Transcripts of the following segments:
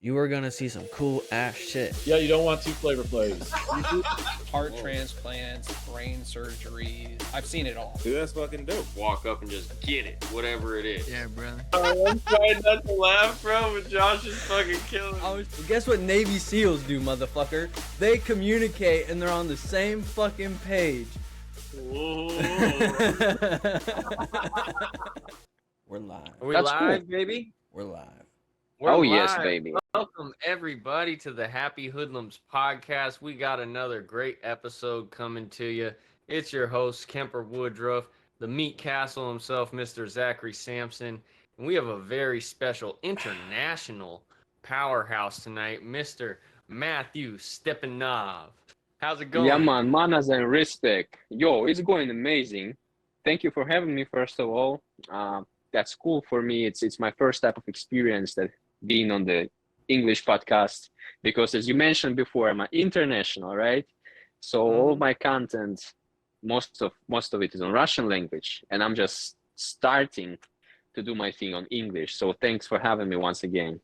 you are gonna see some cool ass shit. Yeah, you don't want two Flavor Flays. Heart transplants, brain surgeries. I've seen it all. Dude, that's fucking dope. Walk up and just get it, whatever it is. Yeah, brother. I'm trying not to laugh, bro, but Josh is fucking killing me. Guess what Navy SEALs do, motherfucker? They communicate and they're on the same fucking page. Whoa. We're live. Are we That's live, cool. baby? We're live. We're Yes, live. baby. Welcome, everybody, to the Happy Hoodlums podcast. We got another great episode coming to you. It's your host, Kemper Woodruff, the Meat Castle himself, Mr. Zachary Sampson. And we have a very special international powerhouse tonight, Mr. Matthew Stepanov. How's it going? Yeah, man, manners and respect. Yo, it's going amazing. Thank you for having me, first of all. That's cool for me. It's my first type of experience that being on the English podcast, because as you mentioned before, I'm an international, right? So all my content, most of it is on Russian language, and I'm just starting to do my thing on English. So thanks for having me once again.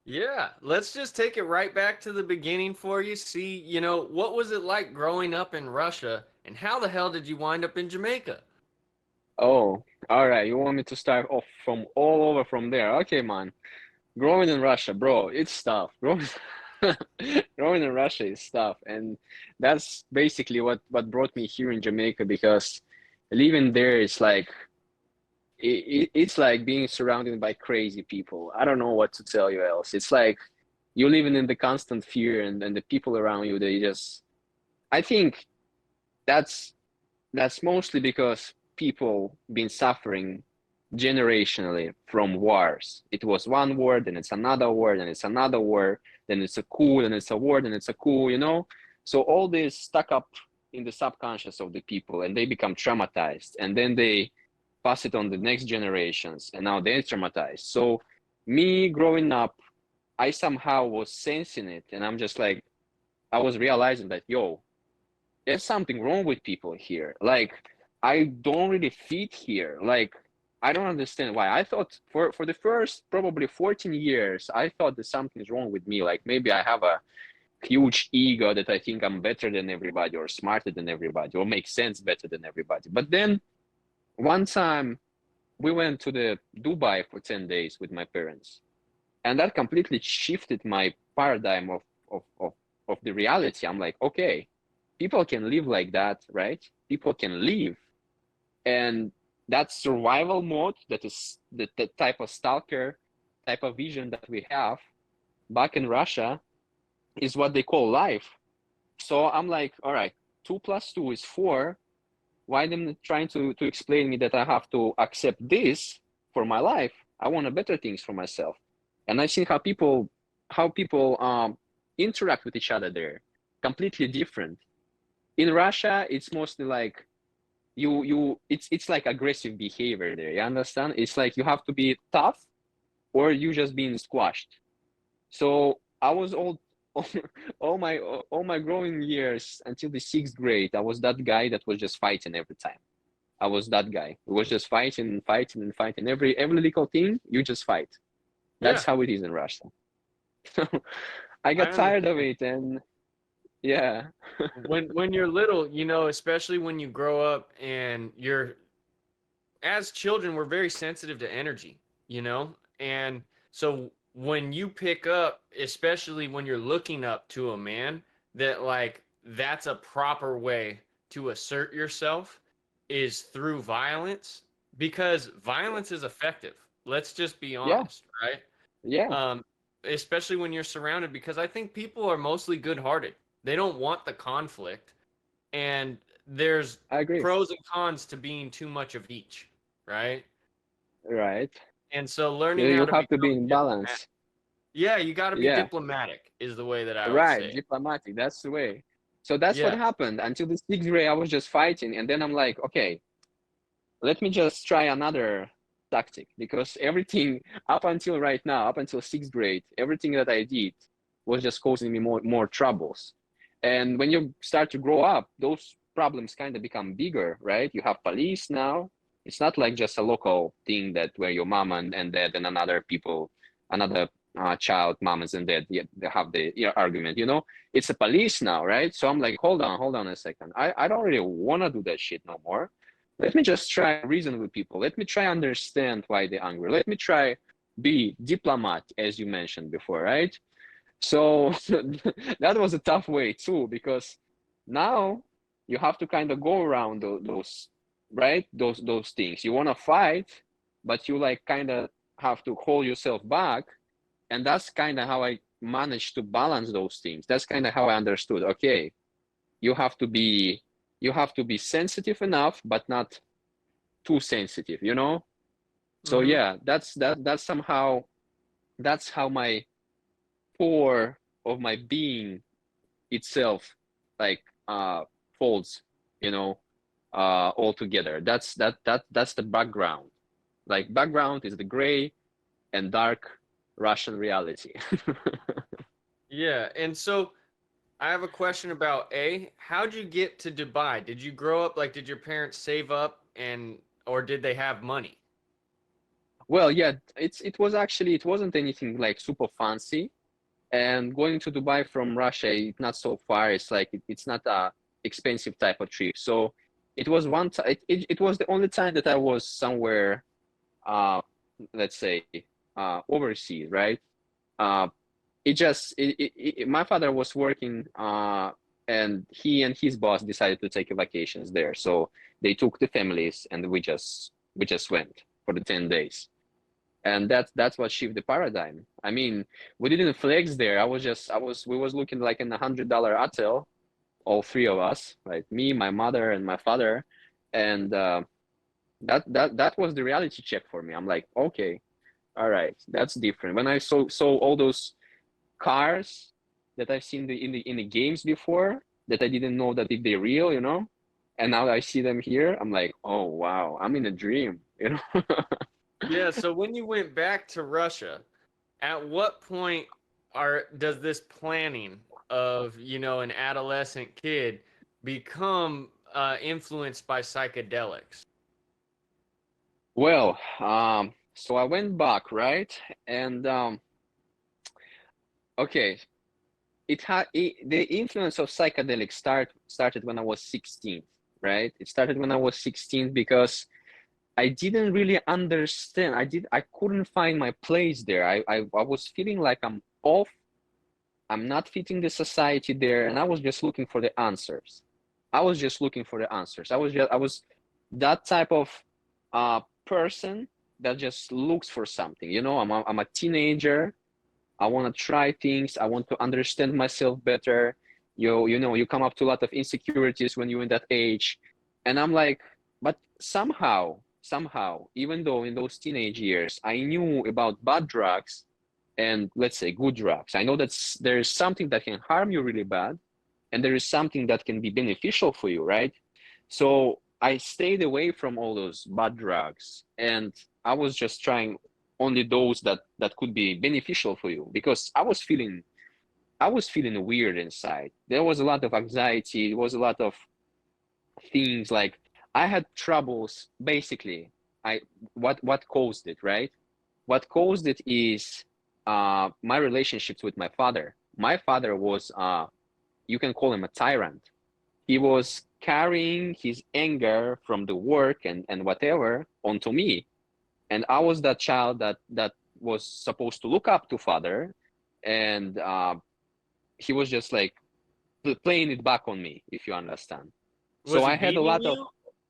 Yeah, let's just take it right back to the beginning for you. See, what was it like growing up in Russia, and how the hell did you wind up in Jamaica? Oh, all right. You want me to start off from all over from there? Okay, man. Growing in Russia, bro, it's tough. Growing in Russia is tough, and that's basically what brought me here in Jamaica, because living there is like it's like being surrounded by crazy people. I don't know what to tell you else. It's like you're living in the constant fear, and the people around you, they just, I think that's mostly because people been suffering generationally from wars. It was one war, then it's another war, then it's another war, then it's a coup, then it's a war, then it's a coup. So all this stuck up in the subconscious of the people, and they become traumatized, and then they pass it on the next generations, and now they're traumatized. So me growing up, I somehow was sensing it, and I'm just like, I was realizing that, yo, there's something wrong with people here. Like, I don't really fit here. Like, I don't understand why. I thought for the first probably 14 years, I thought that something's wrong with me. Like, maybe I have a huge ego that I think I'm better than everybody, or smarter than everybody, or make sense better than everybody. But then one time we went to the Dubai for 10 days with my parents, and that completely shifted my paradigm of the reality. I'm like, okay, people can live like that, right? People can live. And that survival mode, that is the type of stalker type of vision that we have back in Russia, is what they call life. So I'm like, all right, 2 + 2 is 4. Why them trying to explain me that I have to accept this for my life? I want better things for myself. And I've seen how people interact with each other there, completely different. In Russia, it's mostly like it's like aggressive behavior there. You understand? It's like you have to be tough, or you just being squashed. So I was all my growing years until the 6th grade, I was that guy that was just fighting every time. I was that guy who was just fighting and fighting and fighting. Every little thing, you just fight. That's how it is in Russia. So I got tired of it, and yeah. when you're little, especially when you grow up, and as children, we're very sensitive to energy, and so when you pick up, especially when you're looking up to a man, that like that's a proper way to assert yourself is through violence, because violence is effective. Let's just be honest, right? Yeah. Especially when you're surrounded, because I think people are mostly good-hearted. They don't want the conflict, and there's I agree. pros and cons to being too much of each, right? Right. And so learning You how to have to be become in balance. Yeah, you got to be Yeah. diplomatic is the way that I would Right, say. diplomatic. That's the way. So that's what Yeah. happened until the 6th grade. I was just fighting, and then I'm like, okay, let me just try another tactic, because everything up until right now, up until 6th grade, everything that I did was just causing me more troubles. And when you start to grow up, those problems kind of become bigger, right? You have police now. It's not like just a local thing that where your mom and dad and another child, mamas and dad, yeah, they have the argument, you know, it's a police now, right? So I'm like, hold on a second. I don't really want to do that shit no more. Let me just try reason with people. Let me try understand why they're angry. Let me try be diplomat, as you mentioned before, right? So that was a tough way too, because now you have to kind of go around those, right? Those things. You want to fight, but you like kind of have to hold yourself back. And that's kind of how I managed to balance those things. That's kind of how I understood, okay, you have to be sensitive enough, but not too sensitive, you know? So yeah, that's somehow, that's how my core of my being itself like folds, you know, all together. That's the background. Like background is the gray and dark Russian reality. Yeah, and so I have a question about how'd you get to Dubai? Did you grow up like did your parents save up and or did they have money? Well, yeah, it was actually, it wasn't anything like super fancy. And going to Dubai from Russia, it's not so far. It's like it's not a expensive type of trip. So it was one time. It was the only time that I was somewhere, uh, let's say, overseas, right? Uh, my father was working, and he and his boss decided to take vacations there. So they took the families, and we just went for the 10 days. And that's what shifted the paradigm. I mean, we didn't flex there. We was looking like in $100 hotel, all three of us, right? Me, my mother, and my father, and that was the reality check for me. I'm like, okay, all right, that's different. When I saw all those cars that I've seen in the games before, that I didn't know that if they're real, you know, and now I see them here, I'm like, oh wow, I'm in a dream, you know. Yeah, so when you went back to Russia, at what point does this planning of, you know, an adolescent kid become influenced by psychedelics? Well, so I went back, right? And okay, the influence of psychedelics started when I was 16, right? It started when I was 16 because I didn't really understand. I couldn't find my place there. I was feeling like I'm off. I'm not fitting the society there, and I was just looking for the answers. I was just looking for the answers. I was that type of person that just looks for something. You know, I'm a teenager. I want to try things. I want to understand myself better. You know, you come up to a lot of insecurities when you're in that age, and I'm like, but somehow, even though in those teenage years I knew about bad drugs and let's say good drugs, I know that there is something that can harm you really bad, and there is something that can be beneficial for you, right? So I stayed away from all those bad drugs, and I was just trying only those that could be beneficial for you, because I was feeling weird inside. There was a lot of anxiety. There was a lot of things like I had troubles. Basically, I what caused it, right? What caused it is my relationships with my father. My father was you can call him a tyrant. He was carrying his anger from the work and whatever onto me, and I was that child that was supposed to look up to father, and he was just like playing it back on me, if you understand. So Was he I had a beating lot of you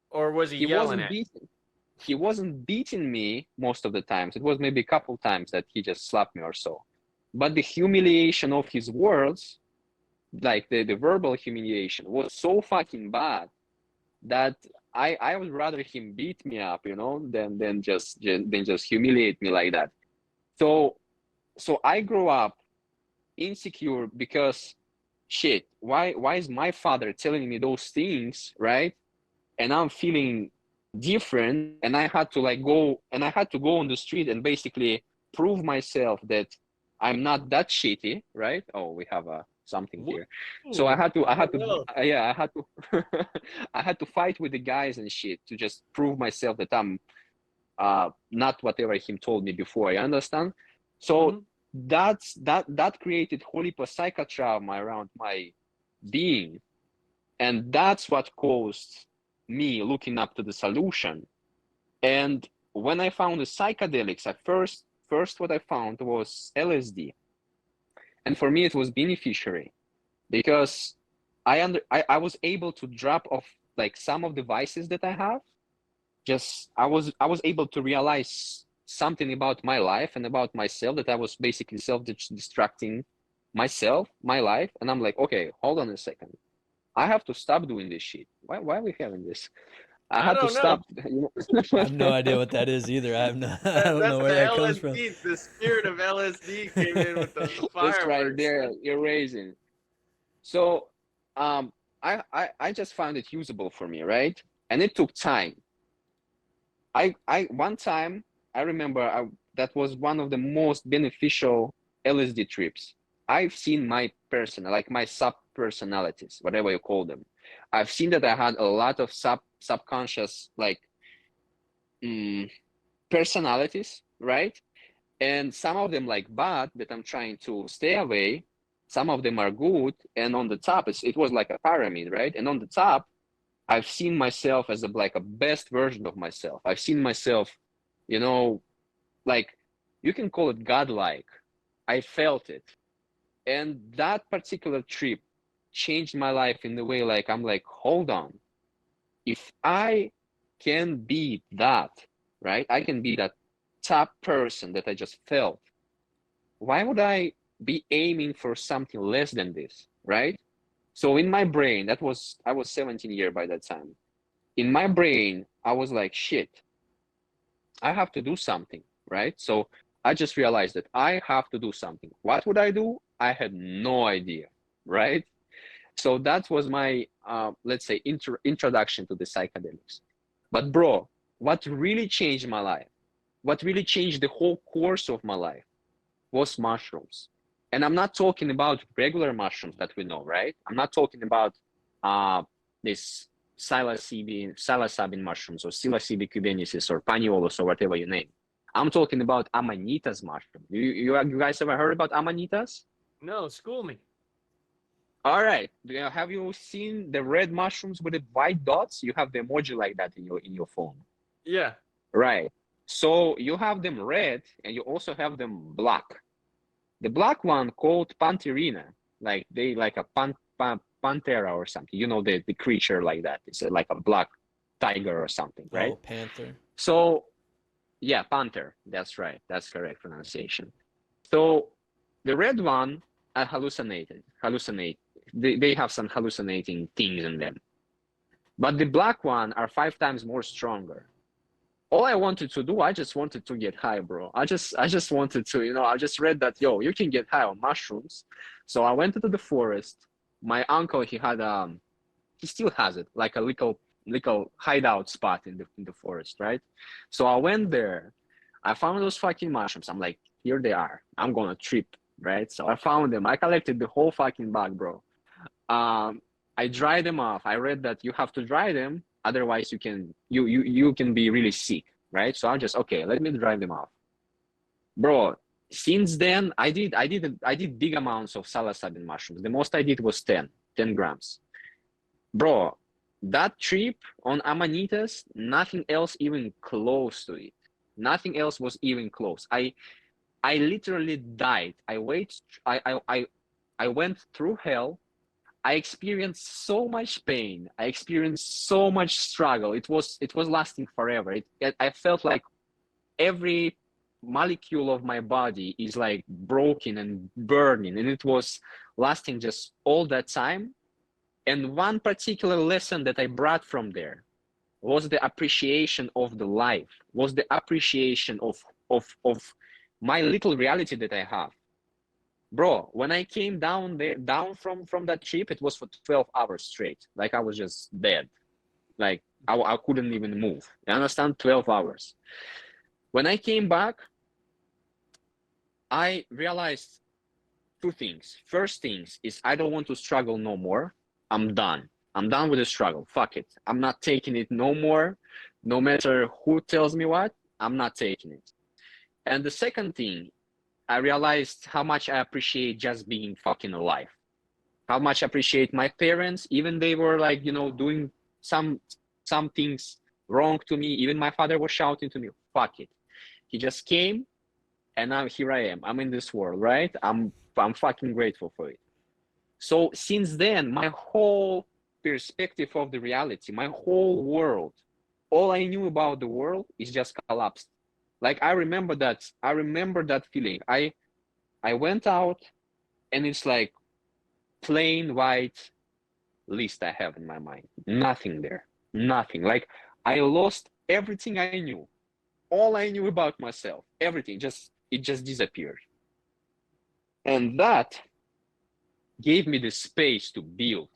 or was he he yelling wasn't at you? beating he wasn't beating me most of the times. It was maybe a couple times that he just slapped me or so. But the humiliation of his words, like the verbal humiliation, was so fucking bad that I would rather him beat me up, you know, than just humiliate me like that. So I grew up insecure because shit, why is my father telling me those things, right? And I'm feeling different, and I had to go on the street and basically prove myself that I'm not that shitty, right? Oh, we have something here. So Ooh, I had to well, yeah, I had to I had to fight with the guys and shit to just prove myself that I'm not whatever him told me before, you understand? So mhm. that created whole heap of psychotrauma around my being, and that's what caused me looking up to the solution. And when I found the psychedelics, at first what I found was LSD, and for me it was beneficiary because I was able to drop off like some of the vices that I have. Just I was able to realize something about my life and about myself, that I was basically self-destructing myself, my life, and I'm like, okay, hold on a second, I have to stop doing this shit. Why are we having this? I I have to don't know. stop. You I know? have no idea what that is either. I don't That's know where the that comes from. LSD. The spirit of LSD came in with the That's right fireworks. there, you're raising. So I just found it usable for me, right? And it took time. I one time I remember that was one of the most beneficial LSD trips. I've seen my person, like my sub personalities, whatever you call them. I've seen that I had a lot of subconscious like personalities, right? And some of them like bad that I'm trying to stay away. Some of them are good, and on the top, it was like a pyramid, right? And on the top, I've seen myself as like a best version of myself. I've seen myself, you know, like you can call it godlike. I felt it, and that particular trip changed my life in the way like I'm like, hold on, if I can be that, right? I can be that top person that I just felt. Why would I be aiming for something less than this, right? So in my brain, I was 17 years by that time. In my brain, I was like, shit, I have to do something, right? So I just realized that I have to do something. What would I do? I had no idea, right? So that was my, let's say, introduction to the psychedelics. But bro, what really changed my life, what really changed the whole course of my life was mushrooms. And I'm not talking about regular mushrooms that we know, right? I'm not talking about this psilocybin mushrooms or psilocybe cubensis or paneolus or whatever you name. I'm talking about amanitas mushroom. You guys ever heard about amanitas? No, school me. All right. Have you seen the red mushrooms with the white dots? You have the emoji like that in your phone. Yeah. Right. So you have them red and you also have them black. The black one called Pantherina, like they like a Panthera or something. You know the creature like that. It's like a black tiger or something, right? Oh, panther. So yeah, panther. That's right. That's correct pronunciation. So the red one are hallucinate. They have some hallucinating things in them. But the black one are 5 times more stronger. All I wanted to do, I just wanted to get high, bro. I just wanted to, I just read that, yo, you can get high on mushrooms. So I went into the forest. My uncle, he still has it, like a little hideout spot in the forest, right? So I went there. I found those fucking mushrooms. I'm like, here they are. I'm gonna trip, right? So I found them. I collected the whole fucking bag, bro. I dried them off. I read that you have to dry them, otherwise you can be really sick, right? So I'm just okay. Let me dry them off, bro. Since then, I did big amounts of psilocybin mushrooms. The most I did was 10 grams, bro. That trip on Amanitas, nothing else even close to it. Nothing else was even close. I literally died. I went through hell. I experienced so much pain. I experienced so much struggle. It was lasting forever. I felt like every molecule of my body is like broken and burning, and it was lasting just all that time. And one particular lesson that I brought from there was the appreciation of the life, was the appreciation of my little reality that I have. Bro, when I came down from that trip, it was for 12 hours straight. Like I was just dead. Like I couldn't even move. You understand? 12 hours. When I came back, I realized 2 things. First things is I don't want to struggle no more. I'm done. I'm done with the struggle. Fuck it. I'm not taking it no more. No matter who tells me what, I'm not taking it. And the second thing, I realized how much I appreciate just being fucking alive. How much I appreciate my parents, even they were like, doing some things wrong to me. Even my father was shouting to me, fuck it. He just came, and now here I am. I'm in this world, right? I'm fucking grateful for it. So since then, my whole perspective of the reality, my whole world, all I knew about the world is just collapsed. Like I remember that feeling. I went out, and it's like plain white list I have in my mind. Nothing there. Nothing. Like I lost everything I knew. All I knew about myself. Everything. It just disappeared. And that gave me the space to build.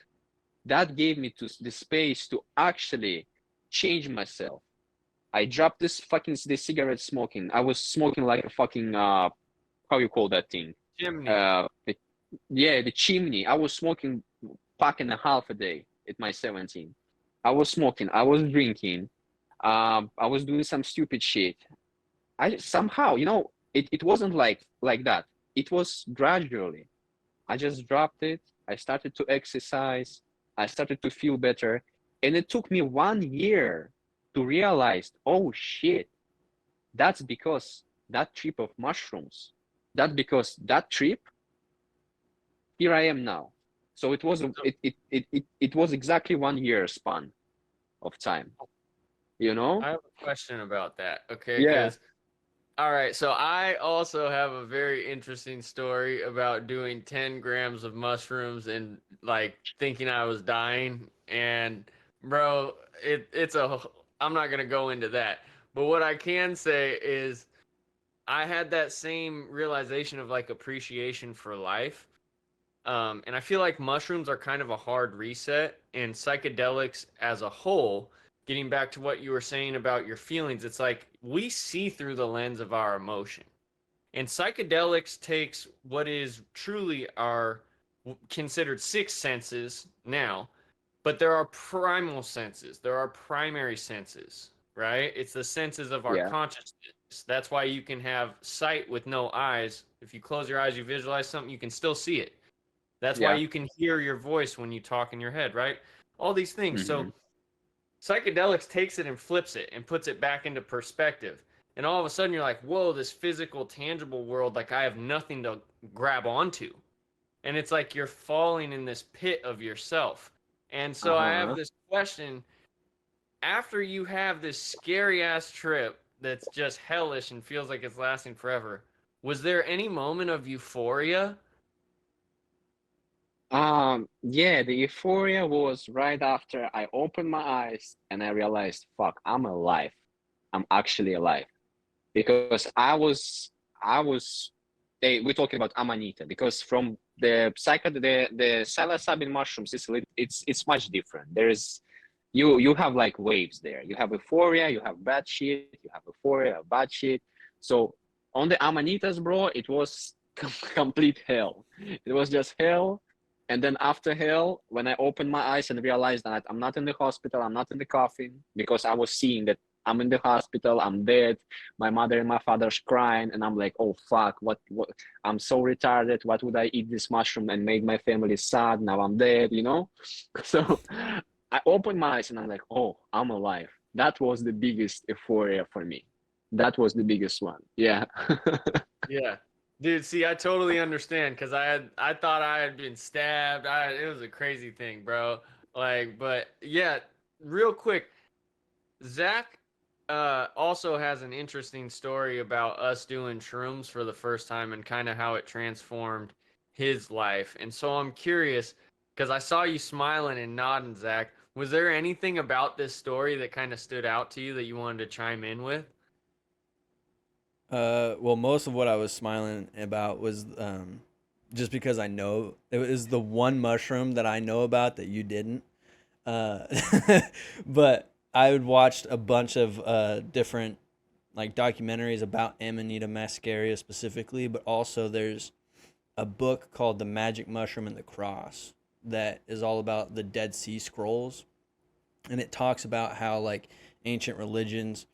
That gave me the space to actually change myself. I dropped this cigarette smoking. I was smoking like a fucking how you call that thing? Chimney. The chimney. I was smoking pack and a half a day at my 17. I was smoking. I was drinking. I was doing some stupid shit. I somehow, it wasn't like that. It was gradually. I just dropped it. I started to exercise. I started to feel better. And it took me 1 year to realize, oh shit, that's because that trip of mushrooms, that trip, here I am now. So it was exactly 1 year span of time, I have a question about that, okay? Yeah. All right, so I also have a very interesting story about doing 10 grams of mushrooms and like thinking I was dying. And bro, I'm not gonna go into that. But what I can say is I had that same realization of like appreciation for life. And I feel like mushrooms are kind of a hard reset, and psychedelics as a whole, getting back to what you were saying about your feelings, it's like we see through the lens of our emotion. And psychedelics takes what is truly our considered six senses now, but there are primal senses, there are primary senses, right? It's the senses of our Yeah. consciousness. That's why you can have sight with no eyes. If you close your eyes, you visualize something, you can still see it. That's why Yeah. you can hear your voice when you talk in your head, right? All these things. Mm-hmm. So psychedelics takes it and flips it and puts it back into perspective. And all of a sudden you're like, whoa, this physical, tangible world, like I have nothing to grab onto. And it's like you're falling in this pit of yourself. And so I have Uh-huh. this question. After you have this scary ass trip that's just hellish and feels like it's lasting forever, was there any moment of euphoria? Yeah, the euphoria was right after I opened my eyes and I realized, fuck, I'm alive. I'm actually alive. Because I was we're talking about amanita, because from the the psilocybin mushrooms, it's much different. There's you have like waves there. You have euphoria, you have bad shit, you have euphoria, you have bad shit. So on the amanitas, bro, it was complete hell. It was just hell. And then after hell, when I opened my eyes and realized that I'm not in the hospital, I'm not in the coffin, because I was seeing that I'm in the hospital, I'm dead, my mother and my father's crying, and I'm like, oh fuck, what, I'm so retarded, what would I eat this mushroom and made my family sad, now I'm dead, So I opened my eyes and I'm like, oh, I'm alive. That was the biggest euphoria for me. That was the biggest one. Yeah. Yeah. Dude, see, I totally understand because I thought I had been stabbed. It was a crazy thing, bro. Like, but yeah, real quick, Zach also has an interesting story about us doing shrooms for the first time and kind of how it transformed his life. And so I'm curious because I saw you smiling and nodding, Zach. Was there anything about this story that kind of stood out to you that you wanted to chime in with? Well, most of what I was smiling about was just because I know it was the one mushroom that I know about that you didn't. Uh, but I had watched a bunch of different like documentaries about Amanita muscaria specifically, but also there's a book called The Magic Mushroom and the Cross that is all about the Dead Sea Scrolls, and it talks about how like ancient religions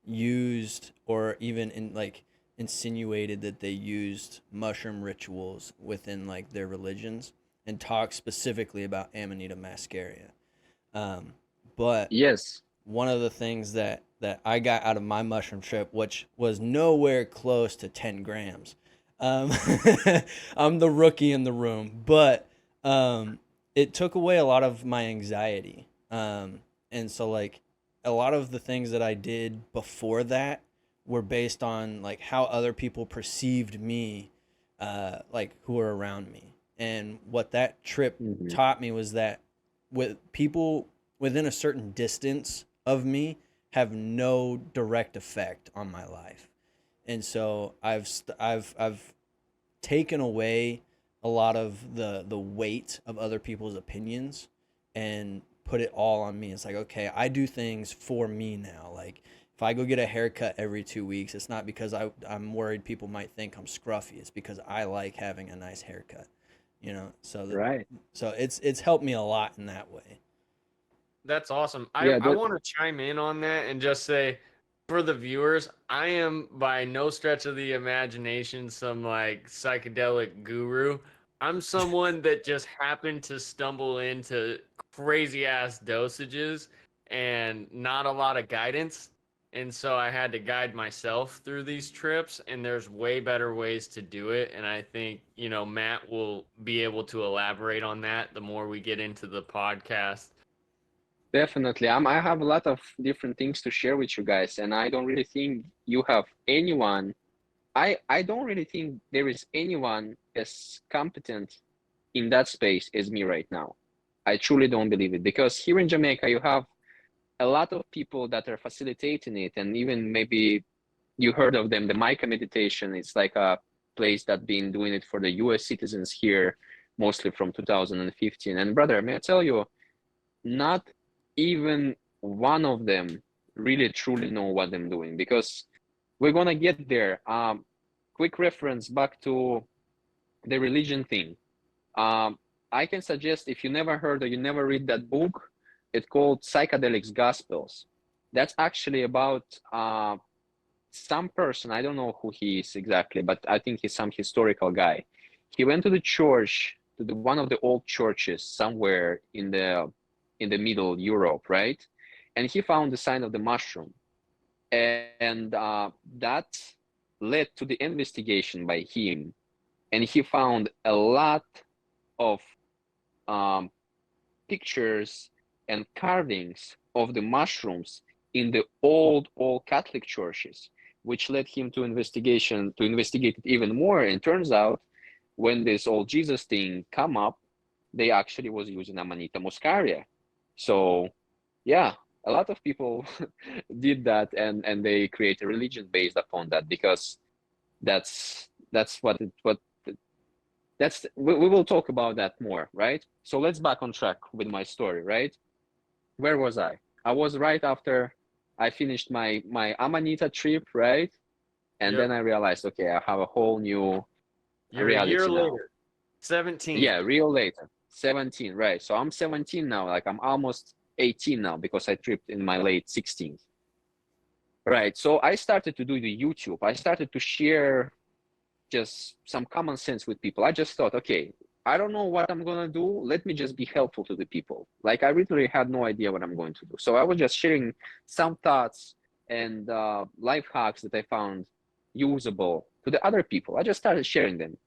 used, or even in like insinuated that they used mushroom rituals within like their religions and talked specifically about Amanita muscaria. But Yes. one of the things that I got out of my mushroom trip, which was nowhere close to 10 grams. I'm the rookie in the room, but it took away a lot of my anxiety. And so like a lot of the things that I did before that were based on like how other people perceived me, like who were around me. And what that trip taught me was that with people within a certain distance of me have no direct effect on my life. And so I've taken away a lot of the weight of other people's opinions and put it all on me. It's like, okay, I do things for me now. Like if I go get a haircut every 2 weeks, it's not because I'm worried people might think I'm scruffy. It's because I like having a nice haircut, you know? So Right. so it's helped me a lot in that way. That's awesome. Yeah, I want to chime in on that and just say, for the viewers, I am by no stretch of the imagination some like psychedelic guru. I'm someone that just happened to stumble into crazy ass dosages and not a lot of guidance. And so I had to guide myself through these trips, and there's way better ways to do it. And I think, you know, Matt will be able to elaborate on that the more we get into the podcast. Definitely. I have a lot of different things to share with you guys, and I don't really think you have anyone. I don't really think there is anyone as competent in that space as me right now. I truly don't believe it, because here in Jamaica you have a lot of people that are facilitating it, and even maybe you heard of them, the Mica meditation. It's like a place that been doing it for the US citizens here, mostly from 2015. And brother, may I tell you, not even one of them really truly know what I'm doing, because we're gonna get there. Quick reference back to the religion thing. I can suggest, if you never heard or you never read that book, it's called Psychedelics Gospels. That's actually about some person. I don't know who he is exactly, but I think he's some historical guy. He went to the church, to one of the old churches somewhere in the middle Europe, right? And he found the sign of the mushroom, and that led to the investigation by him, and he found a lot of pictures and carvings of the mushrooms in the old Catholic churches, which led him to investigate it even more. And turns out, when this old Jesus thing come up, they actually was using Amanita muscaria. So yeah, a lot of people did that, and they create a religion based upon that, because that's what we will talk about that more, right? So let's back on track with my story, right? Where was I? I was right after I finished my Amanita trip, right? And then I realized, okay, I have a whole new You're a reality year now. later, 17. Yeah, real later. 17, right? So I'm 17 now. Like I'm almost 18 now, because I tripped in my late 16s. Right. So I started to do the YouTube. I started to share just some common sense with people. I just thought, okay, I don't know what I'm gonna do. Let me just be helpful to the people. Like I literally had no idea what I'm going to do. So I was just sharing some thoughts and life hacks that I found usable to the other people. I just started sharing them.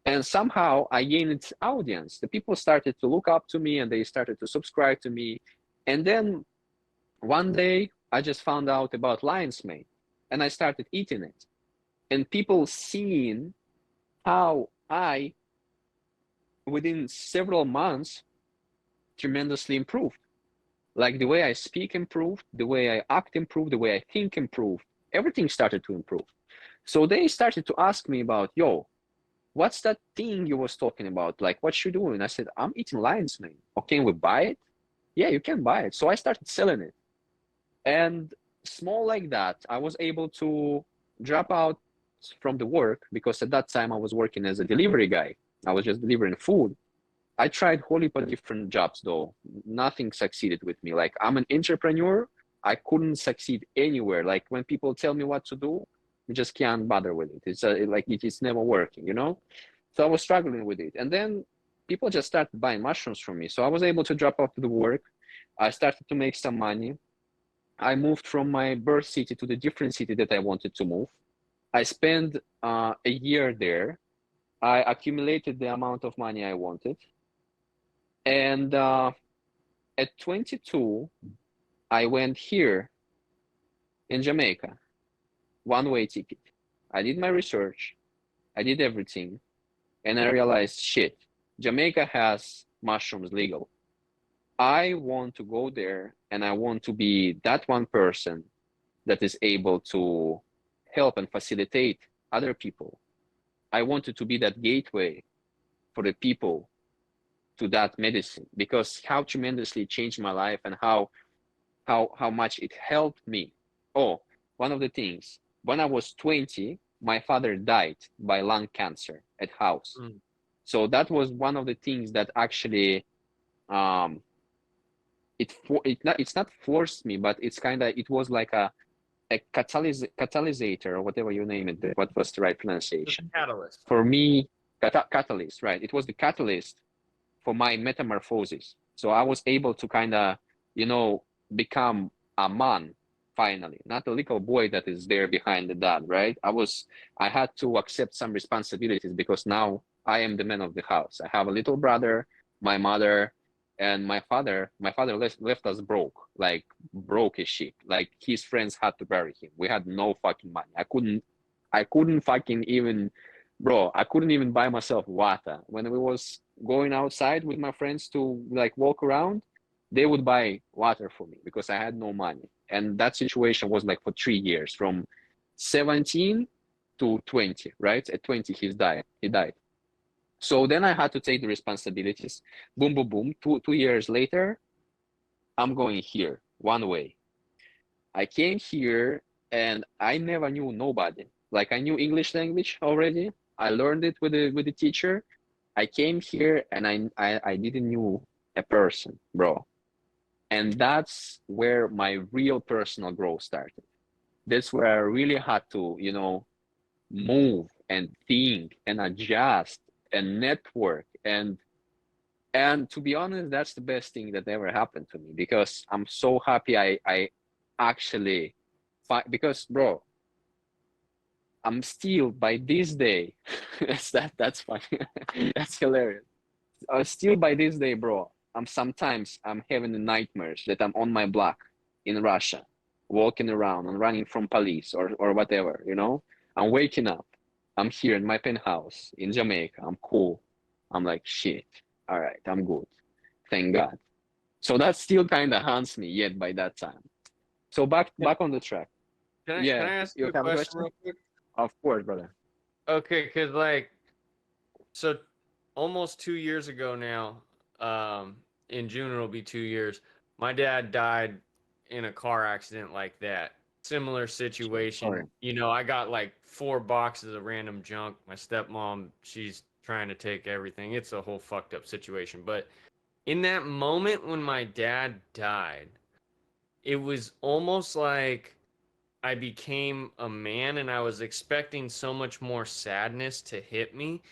And somehow I gained audience. The people started to look up to me, and they started to subscribe to me. And then one day I just found out about lion's mane, and I started eating it. And people seeing how I, within several months, tremendously improved. Like the way I speak improved, the way I act improved, the way I think improved. Everything started to improve. So they started to ask me about, yo, what's that thing you was talking about? Like, what you doing? I said, I'm eating lion's mane. Oh, can we buy it? Yeah, you can buy it. So I started selling it. And small like that, I was able to drop out from the work, because at that time I was working as a delivery guy. I was just delivering food. I tried whole heap of different jobs though. Nothing succeeded with me. Like I'm an entrepreneur. I couldn't succeed anywhere. Like when people tell me what to do, You just can't bother with it. It's like it's never working, you know? So I was struggling with it. And then people just started buying mushrooms from me. So I was able to drop off to the work. I started to make some money. I moved from my birth city to the different city that I wanted to move. I spent a year there. I accumulated the amount of money I wanted. And at 22, I went here in Jamaica, one-way ticket. I did my research. I did everything. And I realized, shit, Jamaica has mushrooms legal. I want to go there and I want to be that one person that is able to help and facilitate other people. I wanted to be that gateway for the people to that medicine, because how tremendously it changed my life and how much it helped me. Oh, one of the things, when I was 20, my father died by lung cancer at house. So that was one of the things that actually it's not forced me, but it's kind of, it was like a catalysator, or whatever you name it. What was the right pronunciation? Catalyst. For me, catalyst, right? It was the catalyst for my metamorphosis. So I was able to kind of, you know, become a man finally, not a little boy that is there behind the dad, right? I had to accept some responsibilities because now I am the man of the house. I have a little brother, my mother, and my father. My father left us broke as shit. Like his friends had to bury him. We had no fucking money. I couldn't fucking even, bro, I couldn't even buy myself water. When we was going outside with my friends to like walk around, they would buy water for me because I had no money. And that situation was like for 3 years, from 17 to 20, right? At 20, he died. So then I had to take the responsibilities. Boom, boom, boom. Two years later, I'm going here, one way. I came here and I never knew nobody. Like I knew English language already. I learned it with the teacher. I came here and I didn't knew a person, bro. And that's where my real personal growth started. That's where I really had to, you know, move and think and adjust and network. And to be honest, that's the best thing that ever happened to me, because I'm so happy I actually because bro, I'm still by this day that's funny. That's hilarious. Still by this day, bro, sometimes I'm having nightmares that I'm on my block in Russia, walking around and running from police or whatever, you know. I'm waking up, I'm here in my penthouse in Jamaica, I'm cool, I'm like, shit, all right, I'm good, thank God. So that still kind of haunts me yet by that time. So back on the track. Can I Yeah, ask you a question real quick? Of course, brother. Okay, because like, so almost 2 years ago now, in June it'll be 2 years, my dad died in a car accident like that. Similar situation. Sorry. You know, I got like 4 boxes of random junk. My stepmom, she's trying to take everything. It's a whole fucked up situation. But in that moment when my dad died, it was almost like I became a man, and I was expecting so much more sadness to hit me,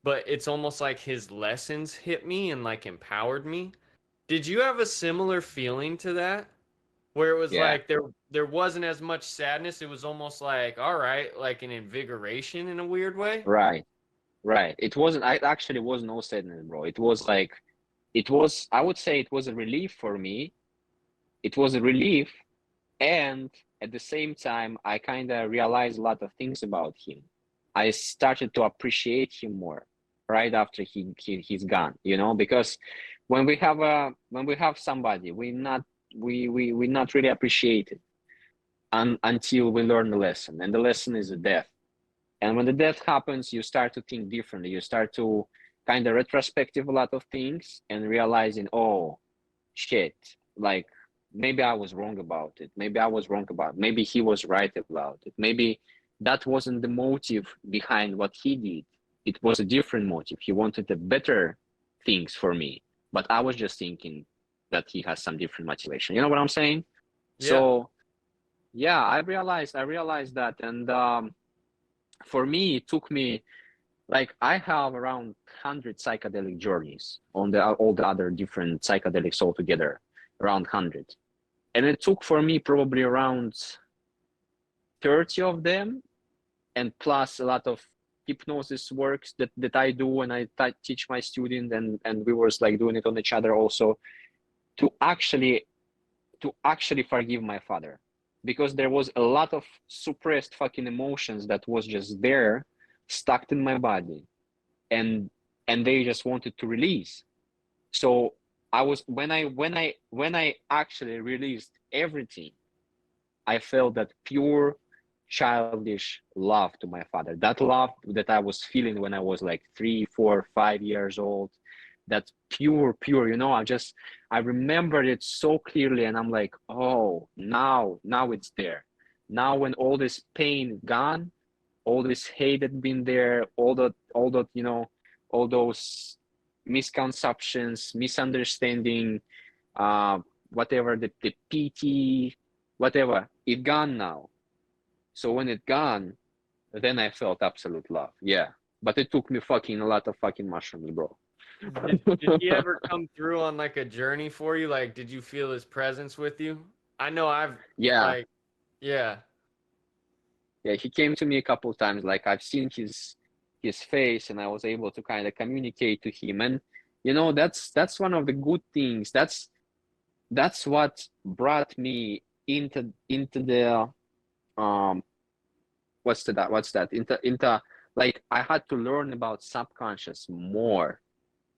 but it's almost like his lessons hit me and like empowered me. Did you have a similar feeling to that? Where it was like there wasn't as much sadness, it was almost like, all right, like an invigoration in a weird way? Right. It wasn't, I actually was no sadness, bro. It was like, I would say it was a relief for me. It was a relief. And at the same time, I kind of realized a lot of things about him. I started to appreciate him more right after he's gone, you know, because when we have somebody, we not really appreciate it until we learn the lesson. And the lesson is the death. And when the death happens, you start to think differently. You start to kind of retrospective a lot of things and realizing, oh, shit, like maybe I was wrong about it. Maybe he was right about it. Maybe that wasn't the motive behind what he did. It was a different motive. He wanted a better things for me. But I was just thinking that he has some different motivation. You know what I'm saying? Yeah. So Yeah, I realized that, and for me, it took me like I have around 100 psychedelic journeys on the all the other different psychedelics altogether, around 100, and it took for me probably around 30 of them, and plus a lot of hypnosis works that I do when I teach my students, and we was like doing it on each other also, to actually forgive my father, because there was a lot of suppressed fucking emotions that was just there, stuck in my body, and they just wanted to release. So I was when I actually released everything, I felt that pure childish love to my father, that love that I was feeling when I was like 3 4 5 years old, that pure, I remembered it so clearly, and I'm like, oh, now it's there. Now when all this pain gone, all this hate that been there, all that, all those misconceptions, misunderstanding, uh whatever, the PT, whatever, it gone now. So when it gone, then I felt absolute love. Yeah. But it took me fucking a lot of fucking mushrooms, bro. Did he ever come through on like a journey for you? Like, did you feel his presence with you? I know I've Yeah. like, yeah. Yeah, he came to me a couple of times. Like I've seen his face, and I was able to kind of communicate to him. And that's one of the good things. That's what brought me into the um what's that into like I had to learn about subconscious more.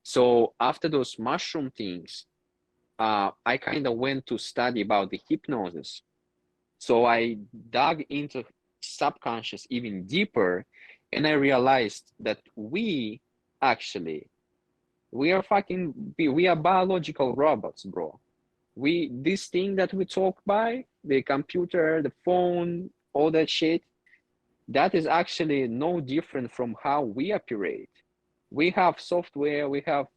So after those mushroom things, I kind of went to study about the hypnosis. So I dug into subconscious even deeper, and I realized that actually we are biological robots, bro. This thing that we talk by, the computer, the phone, all that shit, that is actually no different from how we operate. We have software, we have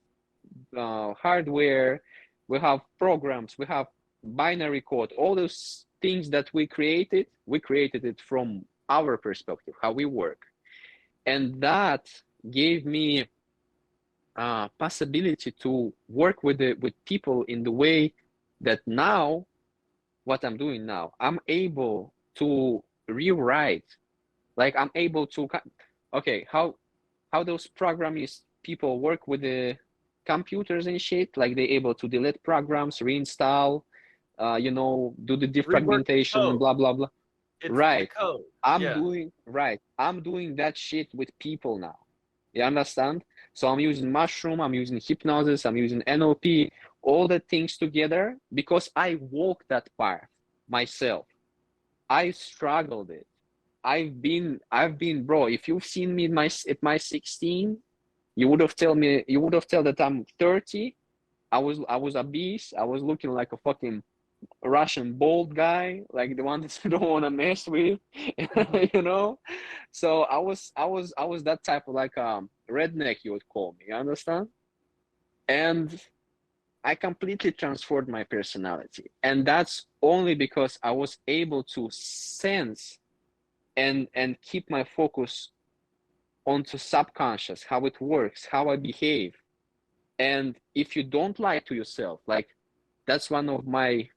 hardware, we have programs, we have binary code, all those things that we created it from our perspective, how we work. And that gave me possibility to work with people in the way that now, what I'm doing now, I'm able to rewrite, like I'm able to, okay, how those programmers people work with the computers and shit, like they're able to delete programs, reinstall, do the Rework the defragmentation and code. blah blah blah. It's the Right. code. I'm Yeah. doing right. I'm doing that shit with people now. You understand? So I'm using mushroom, I'm using hypnosis, I'm using NLP, all the things together because I walked that path myself. I struggled it. I've been, bro. If you've seen me at my 16, you would have told that I'm 30. I was a beast. I was looking like a fucking Russian bald guy, like the one that you don't want to mess with, you know. So I was that type of like redneck, you would call me. You understand? And I completely transformed my personality, and that's only because I was able to sense and keep my focus onto subconscious, how it works, how I behave. And if you don't lie to yourself, like that's one of my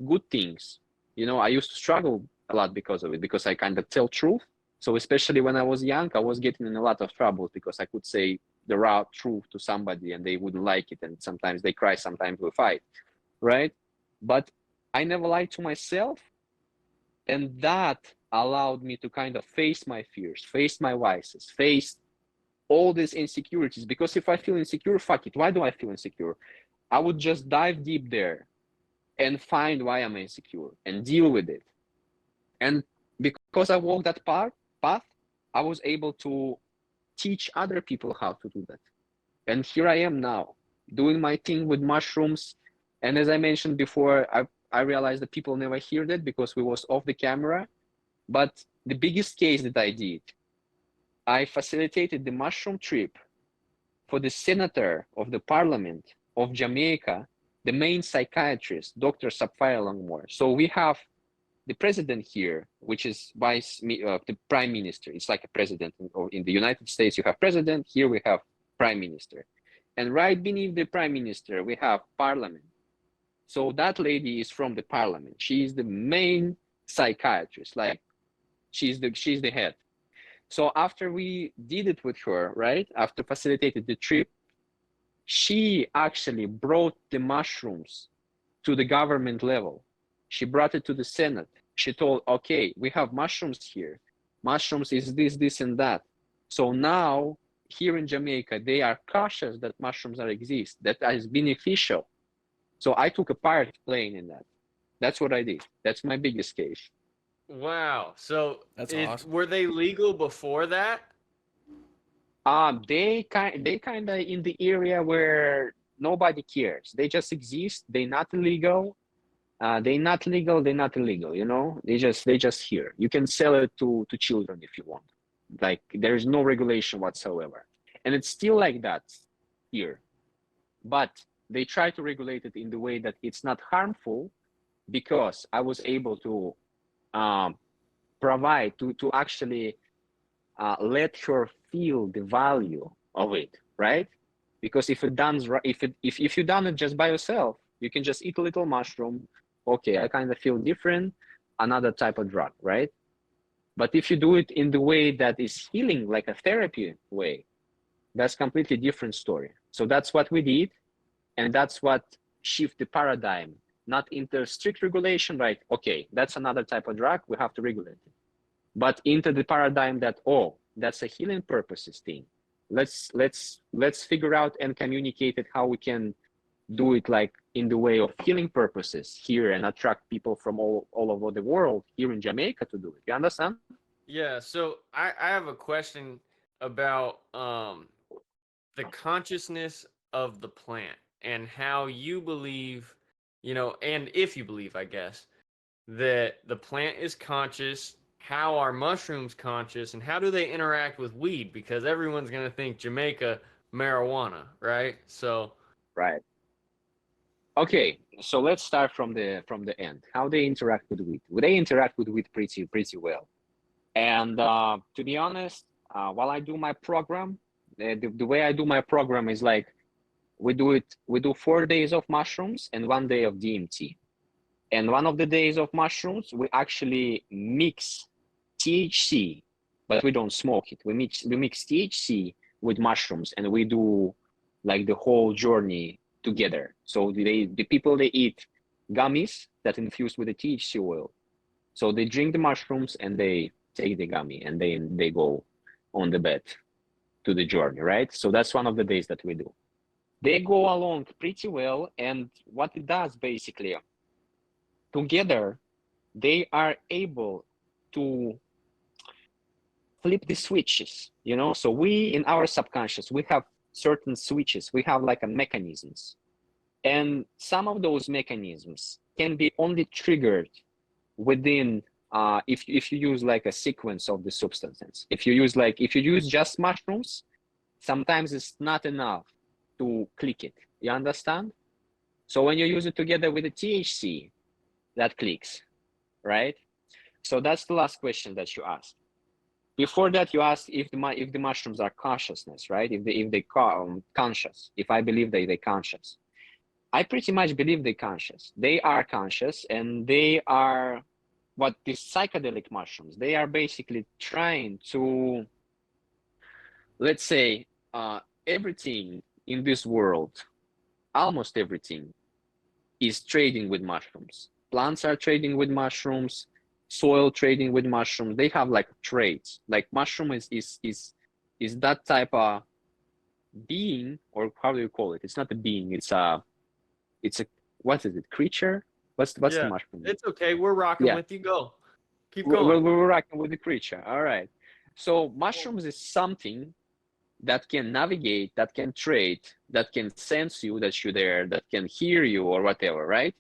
good things. I used to struggle a lot because of it, because I kind of tell truth. So especially when I was young, I was getting in a lot of trouble because I could say the raw truth to somebody and they wouldn't like it. And sometimes they cry, sometimes we fight, right? But I never lied to myself. And that allowed me to kind of face my fears, face my vices, face all these insecurities. Because if I feel insecure, fuck it. Why do I feel insecure? I would just dive deep there and find why I'm insecure and deal with it. And because I walked that path, I was able to teach other people how to do that. And here I am now, doing my thing with mushrooms. And as I mentioned before, I realized that people never hear that because we was off the camera. But the biggest case that I did, I facilitated the mushroom trip for the senator of the parliament of Jamaica, the main psychiatrist, Dr. Sapphire Longmore. So we have the president here, which is the prime minister. It's like a president. Or in the United States, you have president. Here we have prime minister. And right beneath the prime minister, we have parliament. So that lady is from the parliament. She is the main psychiatrist. Like she's the head. So after we did it with her, right? After facilitated the trip, she actually brought the mushrooms to the government level. She brought it to the Senate. She told, okay, we have mushrooms here. Mushrooms is this, this, and that. So now here in Jamaica, they are cautious that mushrooms are exist, that is beneficial. So I took a part playing in that. That's what I did. That's my biggest case. Wow. So That's awesome. were they legal before that? They kind of in the area where nobody cares. They just exist. They're not illegal. They're not legal. They're not illegal. You know, they just here. You can sell it to children if you want. Like there is no regulation whatsoever, and it's still like that here. But they try to regulate it in the way that it's not harmful, because I was able to provide to actually let her feel the value of it, right? Because if you done it just by yourself, you can just eat a little mushroom. Okay, I kind of feel different. Another type of drug, right? But if you do it in the way that is healing, like a therapy way, that's completely different story. So that's what we did, and that's what shift the paradigm. Not into strict regulation, right? Okay, that's another type of drug. We have to regulate it, but into the paradigm that, oh, that's a healing purposes thing. Let's figure out and communicate it how we can do it like in the way of healing purposes here and attract people from all over the world here in Jamaica to do it. You understand? Yeah. So I have a question about the consciousness of the plant and how you believe, and if you believe, I guess, that the plant is conscious. How are mushrooms conscious, and how do they interact with weed? Because everyone's going to think Jamaica marijuana, right? So Right. Okay, so let's start from the end. How they interact with weed? They interact with weed pretty well. And to be honest, while I do my program, the way I do my program is like we do 4 days of mushrooms and 1 day of DMT. And one of the days of mushrooms, we actually mix THC, but we don't smoke it. We mix THC with mushrooms, and we do like the whole journey together. So the people, they eat gummies that infused with the THC oil. So they drink the mushrooms and they take the gummy, and then they go on the bed to the journey, right? So that's one of the days that we do. They go along pretty well, and what it does basically, together, they are able to flip the switches, So we, in our subconscious, we have certain switches. We have like a mechanisms. And some of those mechanisms can be only triggered within, if you use like a sequence of the substances. If you use just mushrooms, sometimes it's not enough to click it. You understand? So when you use it together with the THC, that clicks, right? So that's the last question that you asked. Before that, you asked if the mushrooms are consciousness, right? If they conscious. If I believe they conscious, I pretty much believe they conscious. They are conscious, and they are what these psychedelic mushrooms. They are basically trying to, let's say, everything in this world, almost everything, is trading with mushrooms. Plants are trading with mushrooms, soil trading with mushrooms. They have like trades. Like mushroom is that type of being, or how do you call it? It's not a being. It's a what is it? Creature? What's the mushroom? It's okay. We're rocking with you. Go. Keep going. We're rocking with the creature. All right. So mushrooms is something that can navigate, that can trade, that can sense you, that you're there, that can hear you or whatever, right?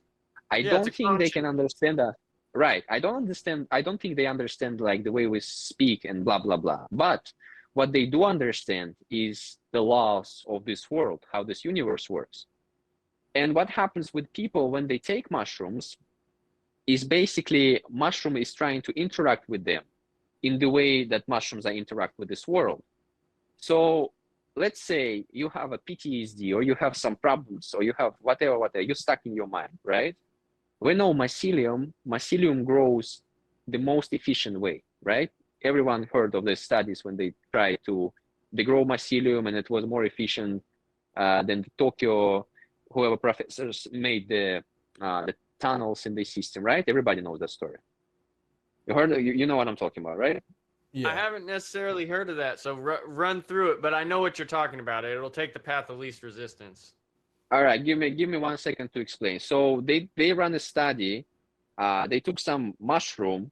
I don't think they can understand that. Right. I don't think they understand like the way we speak and blah, blah, blah. But what they do understand is the laws of this world, how this universe works. And what happens with people when they take mushrooms, is basically mushroom is trying to interact with them in the way that mushrooms are interact with this world. So let's say you have a PTSD, or you have some problems, or you have whatever, you're stuck in your mind, right? We know mycelium grows the most efficient way, right? Everyone heard of the studies when they grow mycelium, and it was more efficient than the Tokyo, whoever professors made the tunnels in the system, right? Everybody knows that story. You know what I'm talking about, right? Yeah. I haven't necessarily heard of that, so run through it. But I know what you're talking about. It'll take the path of least resistance. All right, give me 1 second to explain. So they ran a study. They took some mushroom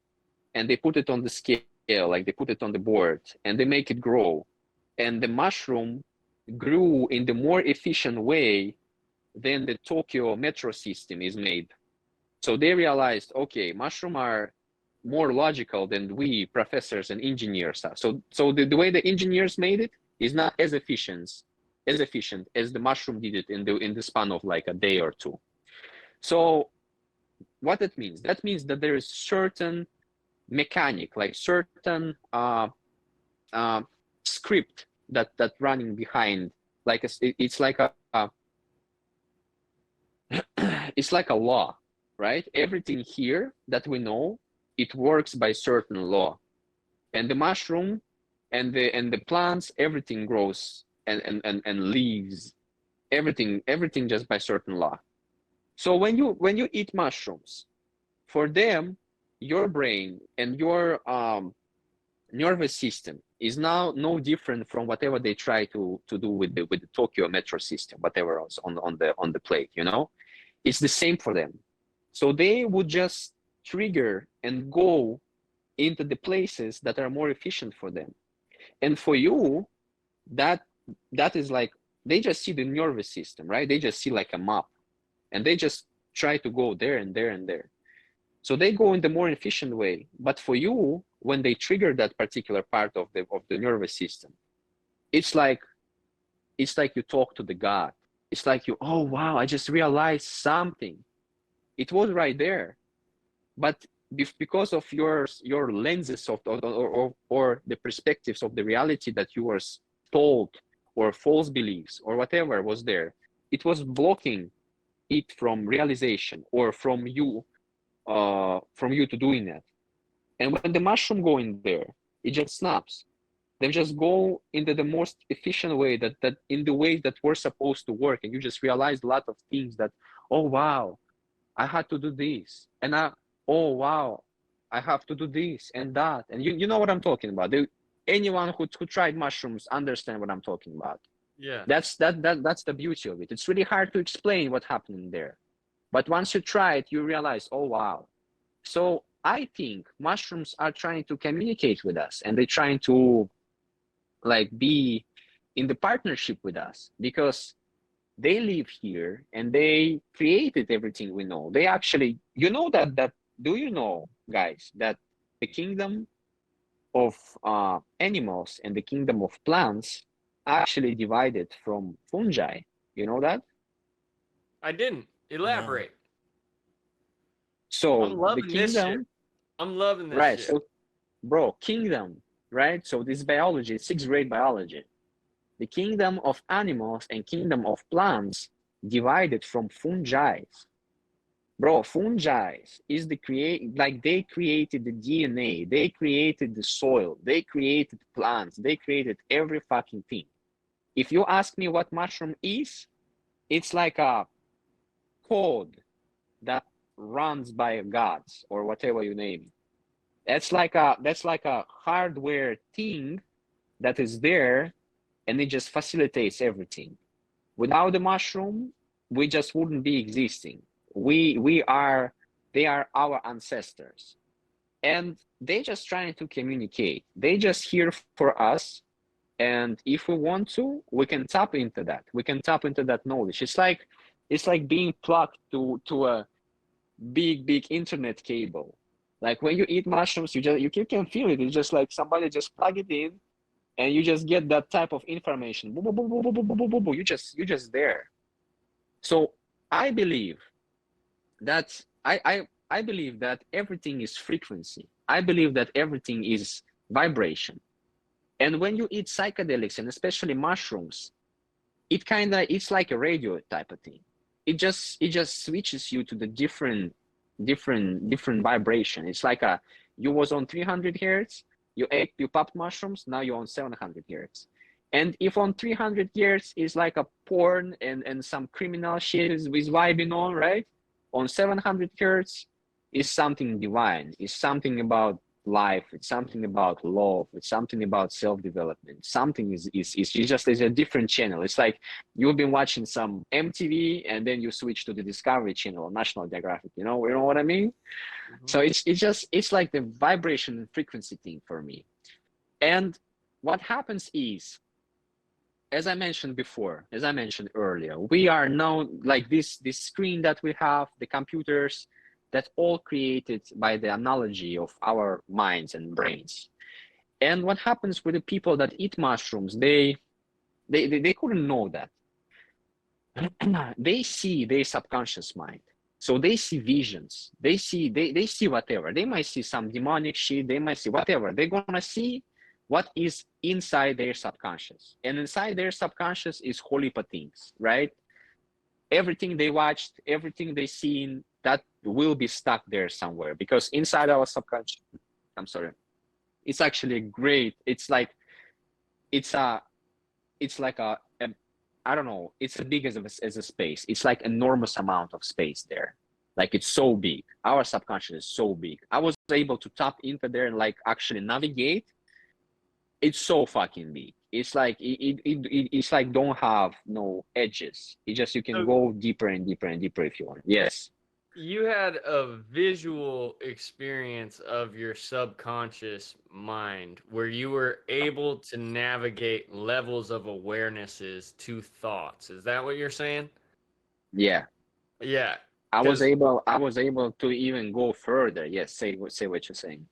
and they put it on the scale, like they put it on the board, and they make it grow. And the mushroom grew in the more efficient way than the Tokyo metro system is made. So they realized, okay, mushroom are more logical than we professors and engineers are. So the way the engineers made it is not as efficient as the mushroom did it in the span of like a day or two. So what that means? That means that there is certain mechanic, like certain script that running behind, like it's like a it's like a law, right? Everything here that we know, it works by certain law, and the mushroom and the plants, everything grows and leaves, everything just by certain law. So when you eat mushrooms, for them, your brain and your nervous system is now no different from whatever they try to do with the Tokyo metro system, whatever else on the plate, you know. It's the same for them. So they would just trigger and go into the places that are more efficient for them. And for you, that is like, they just see the nervous system, right? They just see like a map, and they just try to go there and there and there. So they go in the more efficient way. But for you, when they trigger that particular part of the nervous system, it's like you talk to the God. It's like you, oh wow, I just realized something. It was right there. But because of your lenses or the perspectives of the reality that you were told, or false beliefs or whatever was there, it was blocking it from realization, or from you to doing that. And when the mushroom go in there, it just snaps. They just go into the most efficient way, that in the way that we're supposed to work, and you just realize a lot of things that, oh wow, I had to do this, and oh wow, I have to do this and that, and you know what I'm talking about. Anyone who tried mushrooms understand what I'm talking about. Yeah. That's the beauty of it. It's really hard to explain what happened in there, but once you try it, you realize, oh wow. So I think mushrooms are trying to communicate with us, and they're trying to like be in the partnership with us, because they live here and they created everything we know. They actually, you know, that do you know, guys, that the kingdom of animals and the kingdom of plants actually divided from fungi? You know that? I didn't. Elaborate. So I'm loving the this shit. kingdom, I'm loving this right? shit. So, bro, kingdom, right? So this biology, 6th grade biology. The kingdom of animals and kingdom of plants divided from fungi. Bro, fungi is they created the DNA, they created the soil, they created plants, they created every fucking thing. If you ask me what mushroom is, it's like a code that runs by gods, or whatever you name it. That's like a hardware thing that is there, and it just facilitates everything. Without the mushroom, we just wouldn't be existing. They are our ancestors, and they just trying to communicate. They just here for us, and if we want to, we can tap into that. We can tap into that knowledge. It's like being plugged to a big internet cable. Like when you eat mushrooms, you can feel it. It's just like somebody just plug it in, and you just get that type of information. Boom, boom, boom, boom, boom, boom, boom, boom, boom. You just there. So I believe that I I believe that everything is frequency. I believe that everything is vibration. And when you eat psychedelics, and especially mushrooms, it's like a radio type of thing. It just switches you to the different vibration. It's like you was on 300 hertz, you popped mushrooms, now you're on 700 hertz. And if on 300 hertz is like a porn and some criminal shit is vibing on, right? On 700 hertz is something divine. It's something about life. It's something about love. It's something about self-development. Something is just is a different channel. It's like you've been watching some MTV and then you switch to the Discovery Channel or National Geographic. You know what I mean? So it's like the vibration and frequency thing for me. And what happens is, as I mentioned before, as I mentioned earlier, we are now like this screen that we have, the computers, that's all created by the analogy of our minds and brains. And what happens with the people that eat mushrooms, they couldn't know that. They see their subconscious mind. So they see visions. They see whatever. They might see some demonic shit. They might see whatever. They're gonna see what is inside their subconscious. And inside their subconscious is whole heap of things, right? Everything they watched, everything they seen, that will be stuck there somewhere, because inside our subconscious, it's actually great. It's like a I don't know, it's as big as a space. It's like enormous amount of space there. Like it's so big. Our subconscious is so big. I was able to tap into there and like actually navigate. It's so fucking big. It's like it's like don't have no edges. It just you can go deeper and deeper and deeper if you want. Yes. You had a visual experience of your subconscious mind where you were able to navigate levels of awarenesses to thoughts. Is that what you're saying? Yeah. Yeah. I was able to even go further. Yes, say what you're saying.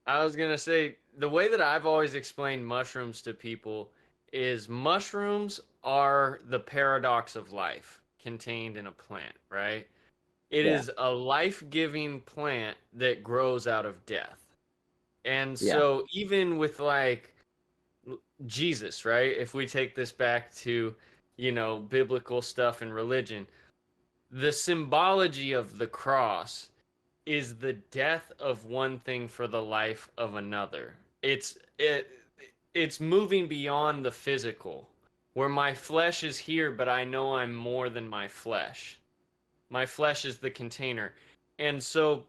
I was going to say, the way that I've always explained mushrooms to people is mushrooms are the paradox of life contained in a plant, right? It is a life-giving plant that grows out of death. And so even with like Jesus, right? If we take this back to, biblical stuff and religion, the symbology of the cross is the death of one thing for the life of another. It's moving beyond the physical, where my flesh is here, but I know I'm more than my flesh. My flesh is the container. And so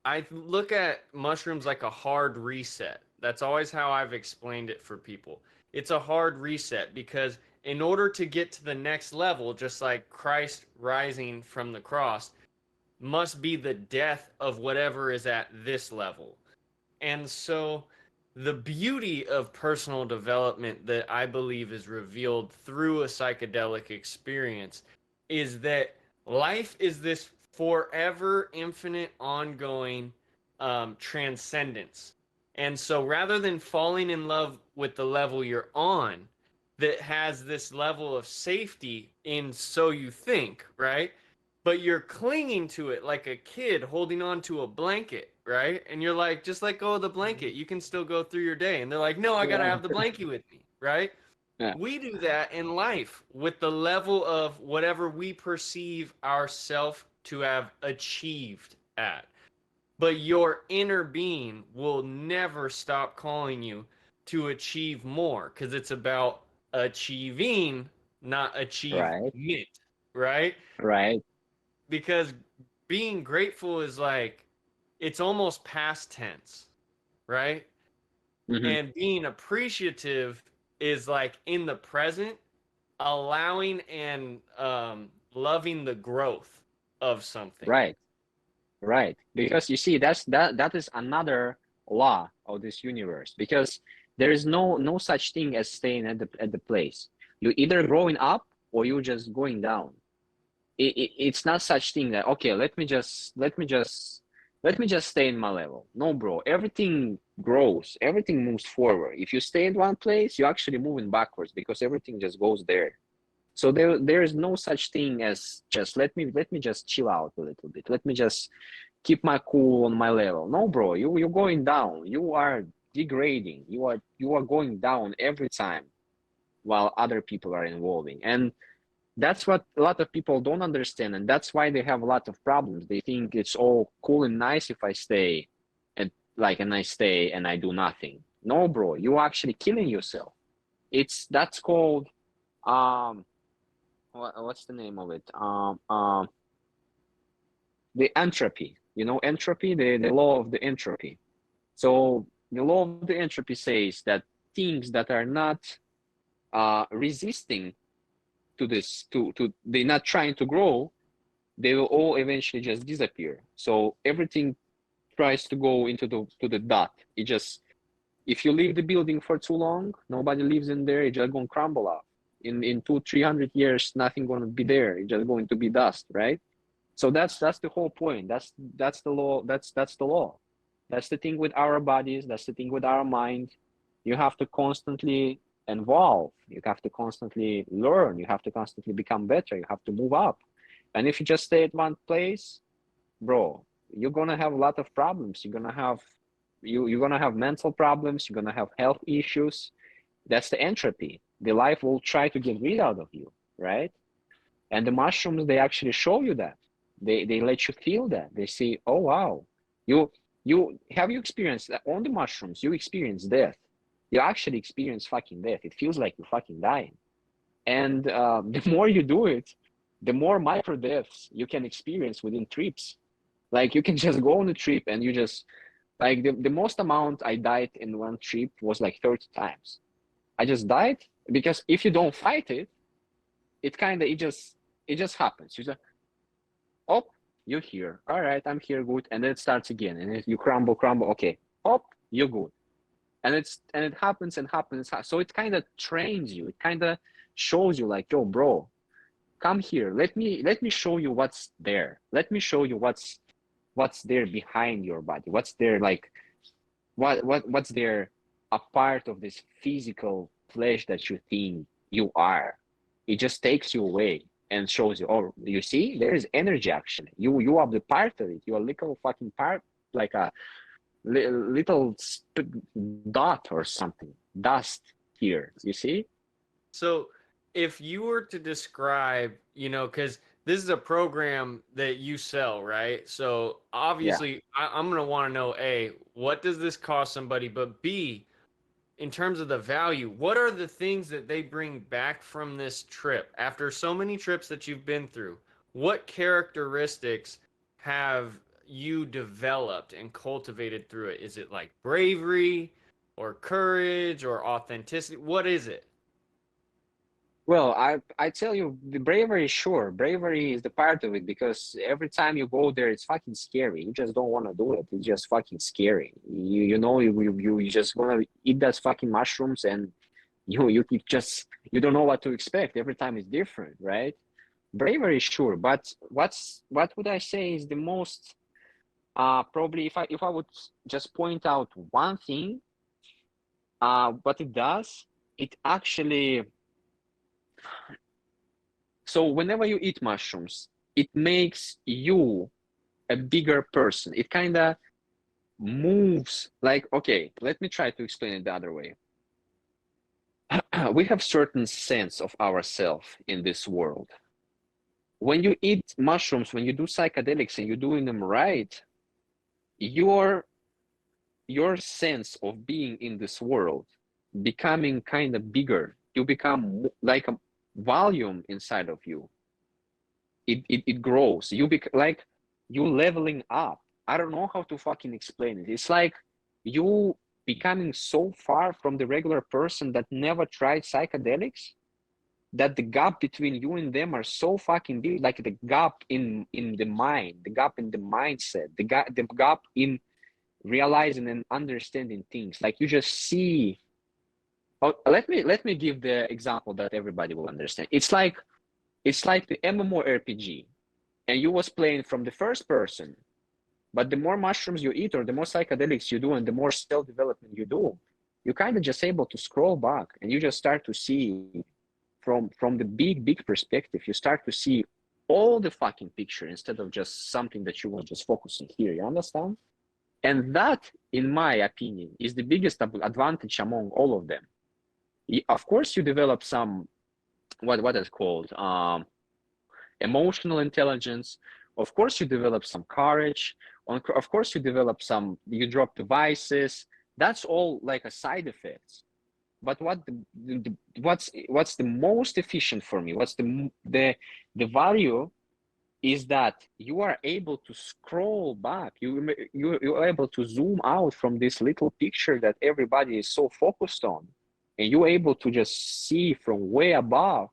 I look at mushrooms like a hard reset. That's always how I've explained it for people. It's a hard reset because in order to get to the next level, just like Christ rising from the cross, must be the death of whatever is at this level. And so the beauty of personal development that I believe is revealed through a psychedelic experience is that life is this forever, infinite, ongoing transcendence. And so rather than falling in love with the level you're on that has this level of safety in so you think, right? But you're clinging to it like a kid holding on to a blanket, right? And you're like, just let go of the blanket. You can still go through your day. And they're like, no, I got to have the blanket with me, right? Yeah. We do that in life with the level of whatever we perceive ourselves to have achieved at. But your inner being will never stop calling you to achieve more because it's about achieving, not achievement, right? Right. Because being grateful is like, it's almost past tense, right? Mm-hmm. And being appreciative is like in the present, allowing and loving the growth of something. Right. Because you see, that is another law of this universe. Because there is no such thing as staying at the place. You either growing up or you just going down. It's not such thing that okay, let me just stay in my level. No, bro. Everything grows. Everything moves forward. If you stay in one place, you're actually moving backwards because everything just goes there. So there is no such thing as just let me just chill out a little bit. Let me just keep my cool on my level. No, bro, you're going down. You are degrading. You are going down every time while other people are evolving. And that's what a lot of people don't understand, and that's why they have a lot of problems. They think it's all cool and nice if I stay and I stay and I do nothing. No, bro, you're actually killing yourself. That's called what's the name of it? The entropy. You know, entropy, the law of the entropy. So the law of the entropy says that things that are not resisting to this, they're not trying to grow, they will all eventually just disappear. So everything tries to go into the dot. It just, if you leave the building for too long, nobody lives in there, it's just gonna crumble up. In 200-300 years, nothing gonna be there. It's just going to be dust, right? So that's the whole point. That's the law. That's the law. That's the thing with our bodies. That's the thing with our mind. You have to constantly evolve. You have to constantly learn. You have to constantly become better. You have to move up. And if you just stay at one place, bro, you're gonna have a lot of problems. You're gonna have mental problems. You're gonna have health issues. That's the entropy. The life will try to get rid out of you, right? And the mushrooms, they actually show you that. They let you feel that. They say, oh wow, you experienced that on the mushrooms, you experience death. You actually experience fucking death. It feels like you're fucking dying. And the more you do it, the more micro deaths you can experience within trips. Like you can just go on a trip and you just, like the most amount I died in one trip was like 30 times. I just died because if you don't fight it, it just happens. You just, oh, you're here. All right, I'm here, good. And then it starts again. And you crumble, okay. Oh, you're good. And it happens and happens. So it kind of trains you. It kind of shows you like, yo, bro, come here. Let me show you what's there. Let me show you what's there behind your body. What's there, like what's there a part of this physical flesh that you think you are. It just takes you away and shows you, oh, you see, there is energy actually. You are the part of it. You're a little fucking part, like a little dot or something, dust here, you see? So if you were to describe, because this is a program that you sell, right? So obviously I'm going to want to know, A, what does this cost somebody? But B, in terms of the value, what are the things that they bring back from this trip? After so many trips that you've been through, what characteristics have you developed and cultivated through it? Is it like bravery or courage or authenticity? What is it? Well, I tell you, the bravery, sure, bravery is the part of it, because every time you go there, it's fucking scary. You just don't want to do it. It's just fucking scary. You just gonna eat those fucking mushrooms, and you you don't know what to expect. Every time is different, right? Bravery, sure, but what would I say is the most probably, if I would just point out one thing, what it does, it actually. So whenever you eat mushrooms, it makes you a bigger person. It kind of moves like, okay, let me try to explain it the other way. We have certain sense of ourselves in this world. When you eat mushrooms, when you do psychedelics and you're doing them right, your sense of being in this world becoming kind of bigger. You become like a volume inside of you. It grows. Like you leveling up. I don't know how to fucking explain it. It's like you becoming so far from the regular person that never tried psychedelics, that the gap between you and them are so fucking big. Like the gap in the mind, the gap in the mindset, the gap in realizing and understanding things. Like you just see. Oh, let me give the example that everybody will understand. It's like the MMORPG, and you was playing from the first person, but the more mushrooms you eat or the more psychedelics you do and the more self-development you do, you kind of just able to scroll back and you just start to see from the big perspective, you start to see all the fucking picture instead of just something that you were just focusing here. You understand? And that, in my opinion, is the biggest advantage among all of them. Of course, you develop some what is called emotional intelligence. Of course, you develop some courage. Of course, you develop some. You drop devices. That's all like a side effects. But what's the most efficient for me? What's the value is that you are able to scroll back. You're able to zoom out from this little picture that everybody is so focused on, and you're able to just see from way above.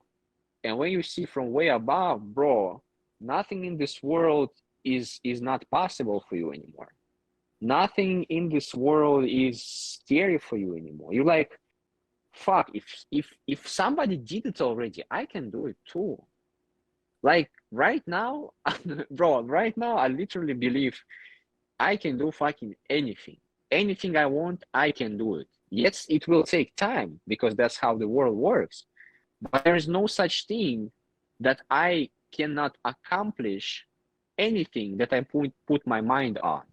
And when you see from way above, bro, nothing in this world is not possible for you anymore. Nothing in this world is scary for you anymore. You're like, fuck, if somebody did it already, I can do it too. Like right now, bro, right now, I literally believe I can do fucking anything. Anything I want, I can do it. Yes, it will take time because that's how the world works. But there is no such thing that I cannot accomplish anything that I put my mind on.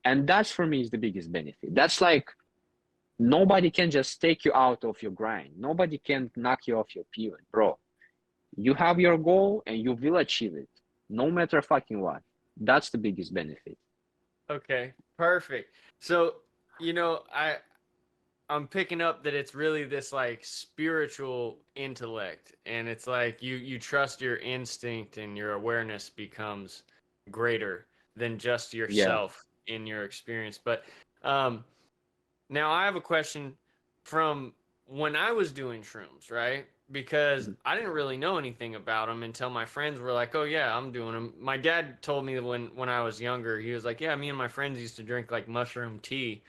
And that's for me is the biggest benefit. That's like nobody can just take you out of your grind. Nobody can knock you off your pivot, bro. You have your goal and you will achieve it, no matter fucking what. That's the biggest benefit. Okay, perfect. So, you know, I'm picking up that it's really this like spiritual intellect, and it's like you trust your instinct and your awareness becomes greater than just yourself in your experience. But now I have a question from when I was doing shrooms, right? Because I didn't really know anything about them until my friends were like, "Oh yeah, I'm doing them." My dad told me when I was younger, he was like, "Yeah, me and my friends used to drink like mushroom tea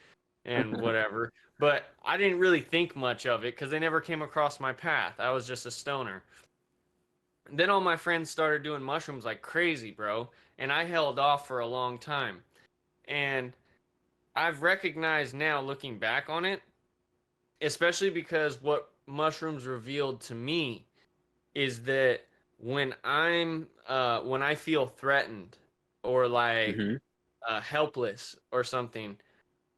and whatever." But I didn't really think much of it because they never came across my path. I was just a stoner. Then all my friends started doing mushrooms like crazy, bro, and I held off for a long time. And I've recognized now, looking back on it, especially because what mushrooms revealed to me is that when I feel threatened or like Mm-hmm. helpless or something,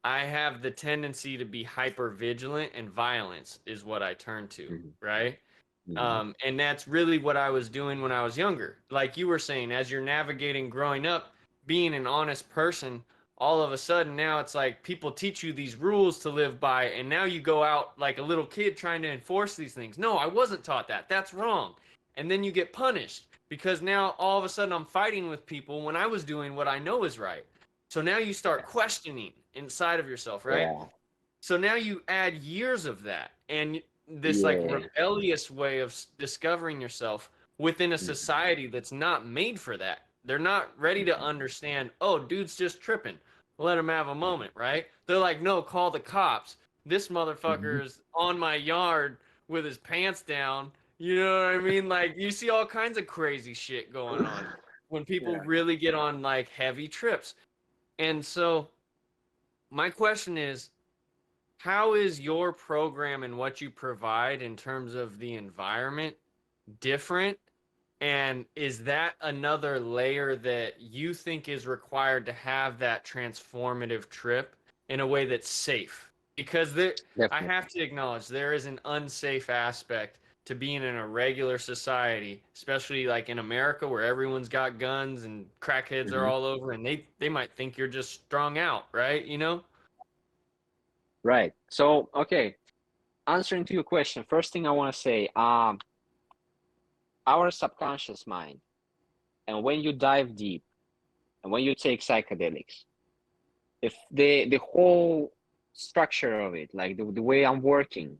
I have the tendency to be hyper vigilant, and violence is what I turn to, right? And that's really what I was doing when I was younger. Like you were saying, as you're navigating growing up, being an honest person, all of a sudden now it's like people teach you these rules to live by, and now you go out like a little kid trying to enforce these things. No, I wasn't taught that. That's wrong. And then you get punished because now all of a sudden I'm fighting with people when I was doing what I know is right. So now you start questioning inside of yourself, right? Yeah. So now you add years of that and this like Yeah. rebellious way of discovering yourself within a society that's not made for that. They're not ready to understand, oh, dude's just tripping. Let him have a moment, right? They're like, no, call the cops. This motherfucker is on my yard with his pants down. You know what I mean? Like, you see all kinds of crazy shit going on when people Yeah. really get on like heavy trips. And so, my question is, how is your program and what you provide in terms of the environment different? And is that another layer that you think is required to have that transformative trip in a way that's safe? Because I Definitely. have to acknowledge there is an unsafe aspect to being in a regular society, especially like in America where everyone's got guns and crackheads are all over, and they might think you're just strung out, right? You know? Right. So, okay, answering to your question, first thing I want to say, our subconscious mind, and when you dive deep, and when you take psychedelics, if the whole structure of it, like the way I'm working,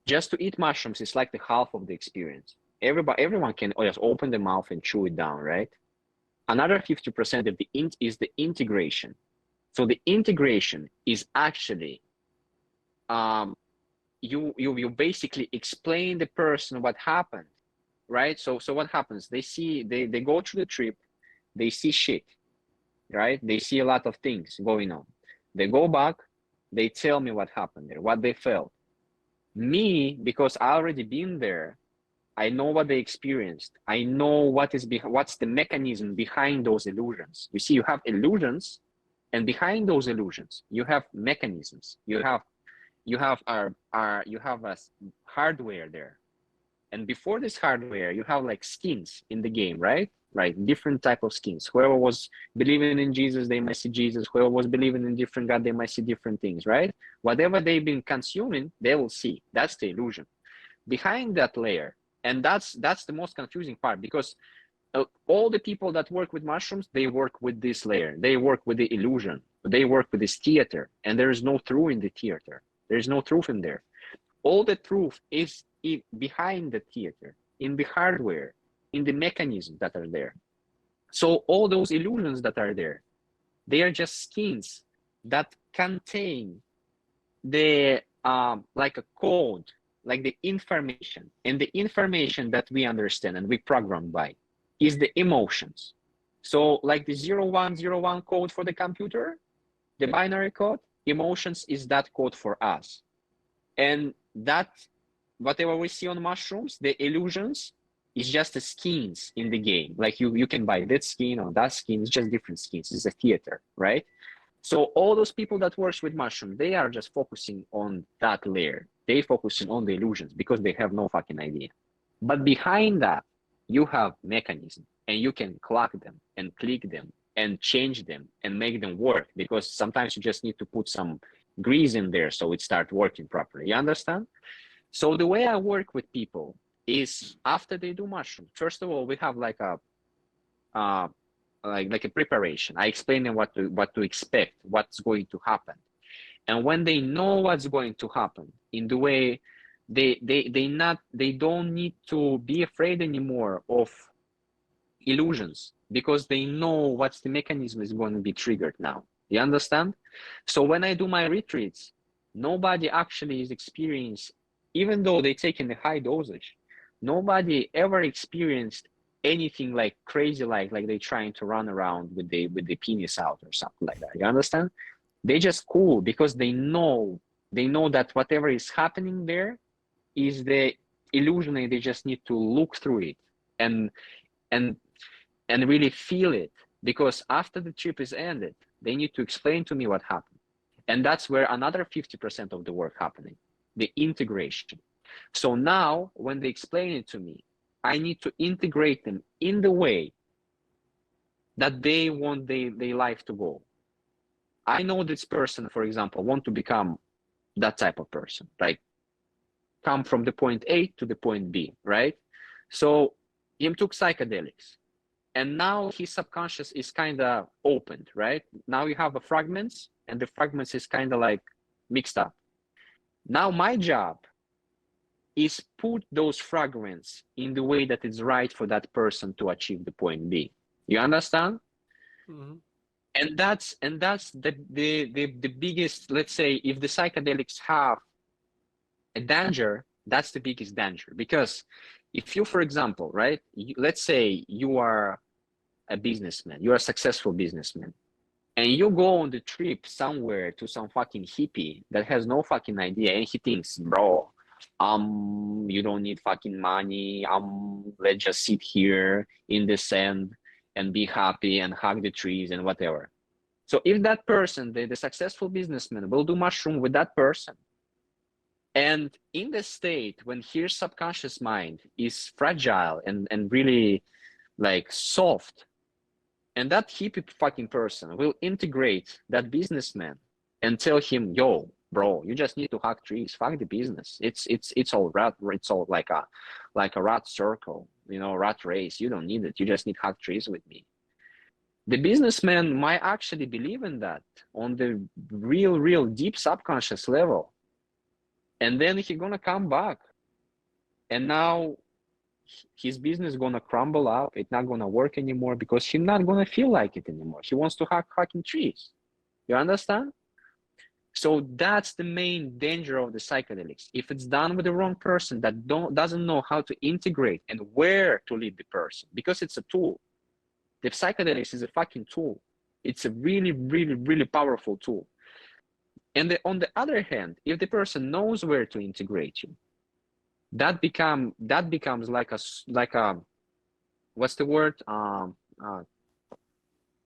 just to eat mushrooms is like the half of the experience. Everyone can just open the mouth and chew it down, right? Another 50% of the is the integration. So the integration is actually you basically explain the person what happened, right? So what happens? They go through the trip, they see shit, right? They see a lot of things going on. They go back, they tell me what happened there, what they felt. Me, because I already been there, I know what they experienced. I know what's the mechanism behind those illusions. You see, you have illusions, and behind those illusions, you have mechanisms. You have a hardware there. And before this hardware, you have like skins in the game, right? Right, different type of skins. Whoever was believing in Jesus, they might see Jesus. Whoever was believing in different God, they might see different things, right? Whatever they've been consuming, they will see. That's the illusion. Behind that layer, and that's the most confusing part, because all the people that work with mushrooms, they work with this layer. They work with the illusion. They work with this theater, and there is no truth in the theater. There is no truth in there. All the truth is behind the theater, in the hardware, in the mechanisms that are there. So all those illusions that are there, they are just skins that contain the like a code, like the information. And the information that we understand and we programmed by is the emotions. So like the 0101 code for the computer, the binary code, emotions is that code for us. And that, whatever we see on mushrooms, the illusions, is just the skins in the game. Like you can buy that skin or that skin, it's just different skins. It's a theater, right? So all those people that works with mushroom, they are just focusing on that layer. They focusing on the illusions because they have no fucking idea. But behind that, you have mechanism, and you can clock them and click them and change them and make them work, because sometimes you just need to put some grease in there so it starts working properly. You understand? So the way I work with people is, after they do mushroom, first of all, we have like a like a preparation. I explain them what to expect, what's going to happen. And when they know what's going to happen, in the way they don't need to be afraid anymore of illusions, because they know what's the mechanism is going to be triggered now. You understand? So when I do my retreats, nobody actually is experienced, even though they take in the high dosage, nobody ever experienced anything like crazy, like they trying to run around with the penis out or something like that. You understand? They just cool, because they know that whatever is happening there is the illusion, and they just need to look through it and really feel it, because after the trip is ended, they need to explain to me what happened. And that's where another 50% of the work happening, the integration. So now when they explain it to me, I need to integrate them in the way that they want their life to go. I know this person, for example, want to become that type of person, like come from the point A to the point B, right? So he took psychedelics, and now his subconscious is kind of opened, right? Now you have the fragments, and the fragments is kind of like mixed up. Now my job is put those fragments in the way that is right for that person to achieve the point B. You understand? Mm-hmm. And that's the biggest, let's say, if the psychedelics have a danger, that's the biggest danger. Because if you, for example, right, let's say you are a businessman, you're a successful businessman, and you go on the trip somewhere to some fucking hippie that has no fucking idea, and he thinks, bro, you don't need fucking money, let's just sit here in the sand and be happy and hug the trees and whatever. So if that person, the successful businessman, will do mushroom with that person, and in the state when his subconscious mind is fragile and really like soft, and that hippie fucking person will integrate that businessman and tell him, yo, bro, you just need to hug trees, fuck the business. It's all like a rat circle, rat race. You don't need it. You just need hug trees with me. The businessman might actually believe in that on the real deep subconscious level. And then he's gonna come back. And now his business is gonna crumble up. It's not gonna work anymore because he's not gonna feel like it anymore. He wants to hug fucking trees. You understand? So that's the main danger of the psychedelics. If it's done with the wrong person that doesn't know how to integrate and where to lead the person, because it's a tool. The psychedelics is a fucking tool. It's a really powerful tool. And on the other hand, if the person knows where to integrate you, that becomes like a what's the word,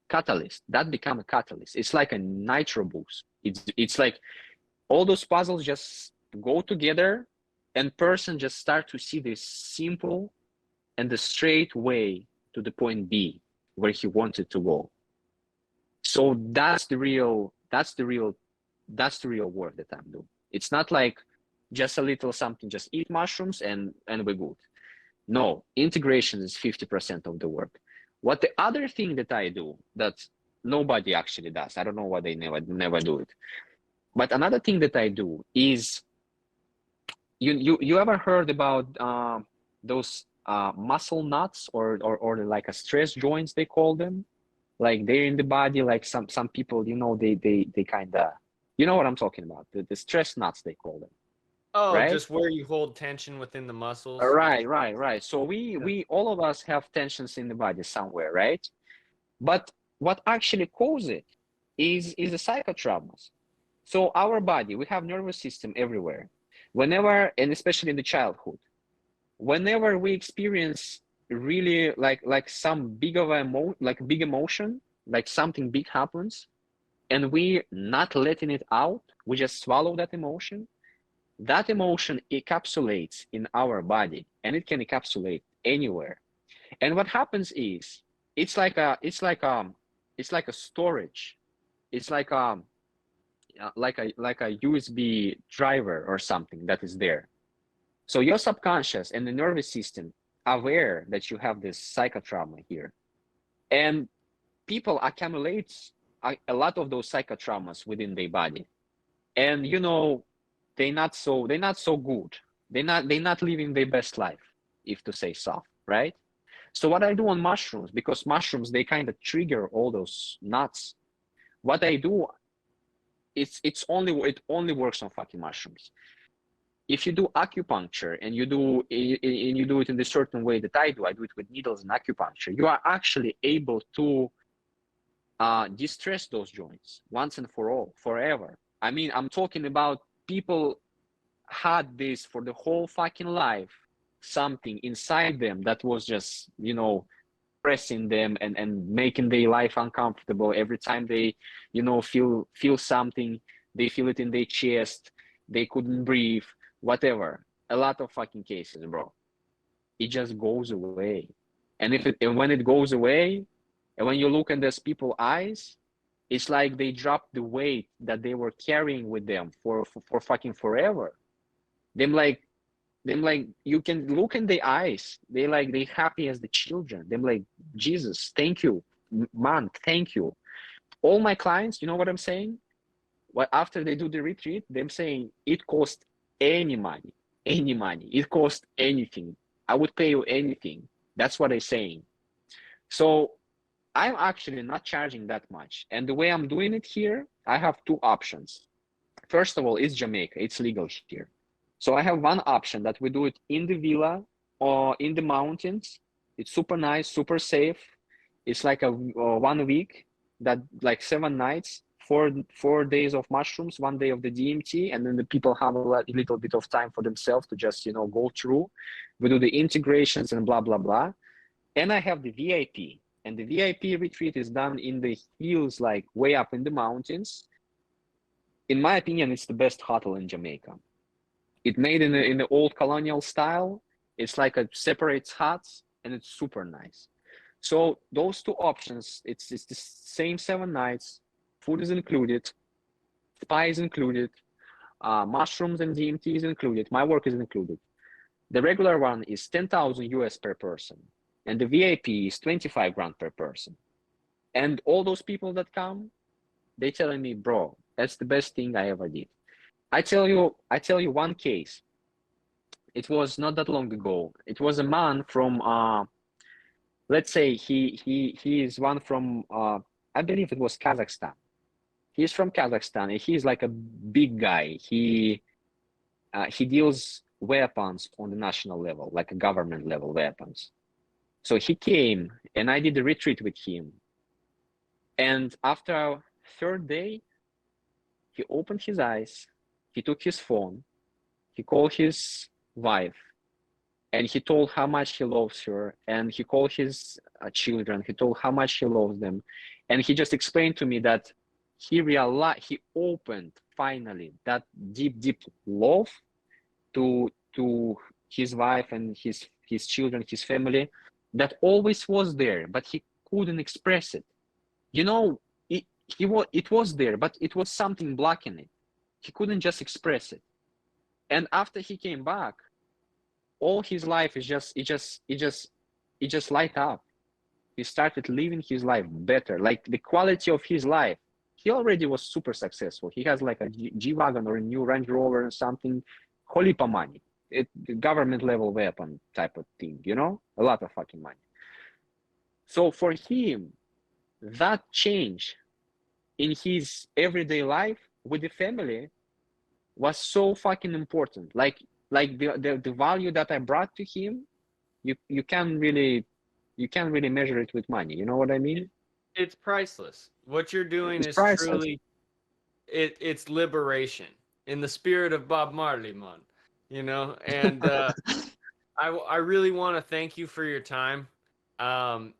catalyst. That become a catalyst. It's like a nitro boost. It's like all those puzzles just go together, and person just start to see this simple and the straight way to the point B where he wanted to go. So that's the real work that I'm doing. It's not like just a little something, just eat mushrooms and we're good. No, integration is 50% of the work. What the other thing that I do that nobody actually does, I don't know why they never do it. But another thing that I do is, you ever heard about those muscle knots or like a stress joints, they call them? Like they're in the body, like some people, they kind of, you know what I'm talking about, the stress knots, they call them. Oh, Right? just where you hold tension within the muscles. Right. So we all of us have tensions in the body somewhere, right? But what actually causes it is the psychotraumas. So our body, we have nervous system everywhere. Whenever, and especially in the childhood, whenever we experience really like some big emotion, like something big happens, and we not letting it out, we just swallow that emotion. That emotion encapsulates in our body, and it can encapsulate anywhere. And what happens is, it's like a storage. It's like a USB driver or something that is there. So your subconscious and the nervous system aware that you have this psychotrauma here, and people accumulate a lot of those psychotraumas within their body, and they're not so good. They're not living their best life, if to say so, right? So what I do on mushrooms, because mushrooms, they kind of trigger all those knots. What I do, it only works on fucking mushrooms. If you do acupuncture and you do it in the certain way that I do it with needles and acupuncture, you are actually able to distress those joints once and for all, forever. I mean, I'm talking about people had this for the whole fucking life, something inside them that was just, pressing them and making their life uncomfortable. Every time they, feel something, they feel it in their chest, they couldn't breathe, whatever. A lot of fucking cases, bro. It just goes away. And when it goes away, and when you look in those people's eyes, it's like they dropped the weight that they were carrying with them for fucking forever. Them like you can look in their eyes. They happy as the children. Them like, Jesus, thank you, man, thank you. All my clients, you know what I'm saying? What after they do the retreat, them saying it cost any money. It cost anything. I would pay you anything. That's what they're saying. So I'm actually not charging that much. And the way I'm doing it here, I have two options. First of all, it's Jamaica. It's legal here. So I have one option that we do it in the villa or in the mountains. It's super nice, super safe. It's like a 1 week, that like 7 nights, 4 days of mushrooms, 1 day of the DMT, and then the people have a little bit of time for themselves to just go through. We do the integrations and blah blah blah. And I have the VIP, and the VIP retreat is done in the hills, like way up in the mountains. In my opinion, it's the best hotel in Jamaica. It made in the old colonial style. It's like a separate huts, and it's super nice. So those two options, it's the same 7 nights. Food is included, spa is included, mushrooms and DMT is included. My work is included. The regular one is 10,000 US per person, and the VIP is 25 grand per person. And all those people that come, they telling me, bro, that's the best thing I ever did. I tell you one case. It was not that long ago. It was a man from, let's say he is one from, I believe it was Kazakhstan. He's from Kazakhstan, and he's like a big guy. He deals weapons on the national level, like a government level weapons. So he came, and I did a retreat with him. And after our 3rd day, he opened his eyes, he took his phone, he called his wife, and he told how much he loves her, and he called his children, he told how much he loves them, and he just explained to me that he realized, he opened finally that deep love to his wife and his children, his family, that always was there, but he couldn't express it. You know, it was there, but it was something blocking it. He couldn't just express it. And after he came back, all his life is just light up. He started living his life better, like the quality of his life. He already was super successful. He has like a G-Wagon or a new Range Rover or something, holy money. Government level weapon type of thing, you know, a lot of fucking money. So for him, that change in his everyday life with the family was so fucking important. Like the value that I brought to him, you can't really measure it with money. You know what I mean? It's priceless. What you're doing It's is priceless. truly it's liberation in the spirit of Bob Marley, man. You know, and I really want to thank you for your time. I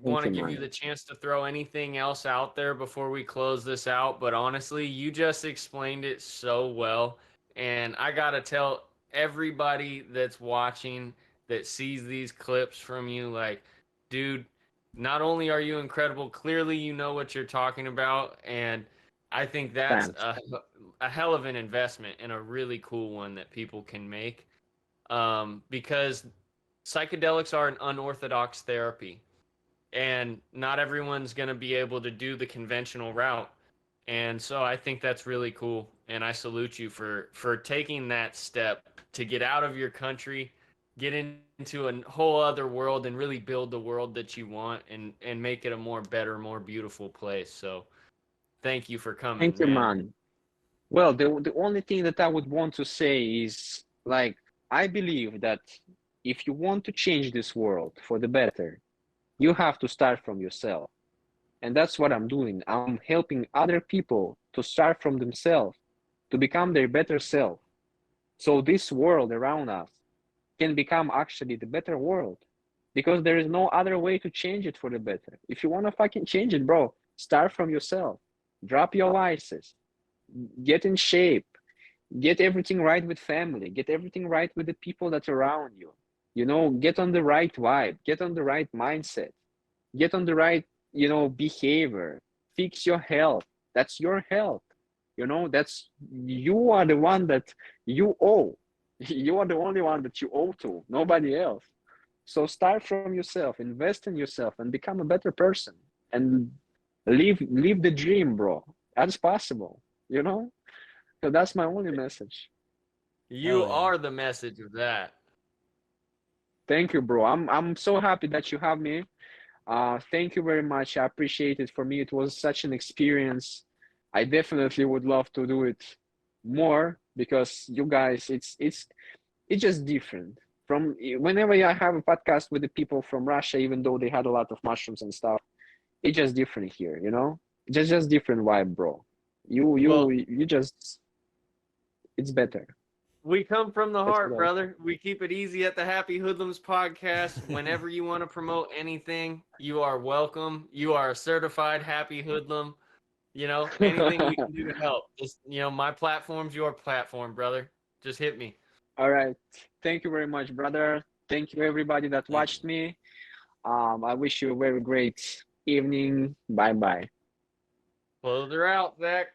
want to you, give you man. the chance to throw anything else out there before we close this out, but honestly, you just explained it so well, and I gotta tell everybody that's watching that sees these clips from you, like, dude, not only are you incredible, clearly you know what you're talking about, and I think that's Thanks. a hell of an investment and a really cool one that people can make, because psychedelics are an unorthodox therapy, and not everyone's going to be able to do the conventional route. And so I think that's really cool, and I salute you for taking that step to get out of your country, get into a whole other world, and really build the world that you want, and make it a more better, more beautiful place. So thank you for coming, Thank you, man. man. Well, the only thing that I would want to say is, like, I believe that if you want to change this world for the better, you have to start from yourself. And that's what I'm doing. I'm helping other people to start from themselves, to become their better self. So this world around us can become actually the better world, because there is no other way to change it for the better. If you want to fucking change it, bro, start from yourself. Drop your vices, get in shape, get everything right with family, get everything right with the people that are around you. You know, get on the right vibe, get on the right mindset, get on the right, you know, behavior, fix your health. That's your health. You know, that's, you are the one that you owe. You are the only one that you owe to, nobody else. So start from yourself, invest in yourself, and become a better person, and live the dream, bro. That's possible, you know. So that's my only message. You Hell yeah. are the message of that. Thank you, bro. I'm so happy that you have me. Thank you very much. I appreciate it. For me, it was such an experience. I definitely would love to do it more, because you guys, it's just different. From whenever I have a podcast with the people from Russia, even though they had a lot of mushrooms and stuff, it's just different here, you know? Just different vibe, bro. Well, You just, it's better. we come from the That's heart, what I brother. We keep it easy at the Happy Hoodlums podcast. Whenever you want to promote anything, you are welcome. You are a certified Happy Hoodlum. You know, anything we can do to help. Just, you know, my platform's your platform, brother. Just hit me. All right. Thank you very much, brother. Thank you, everybody that Thank you. watched me. I wish you a very great evening. Bye bye. Close her out, Zach.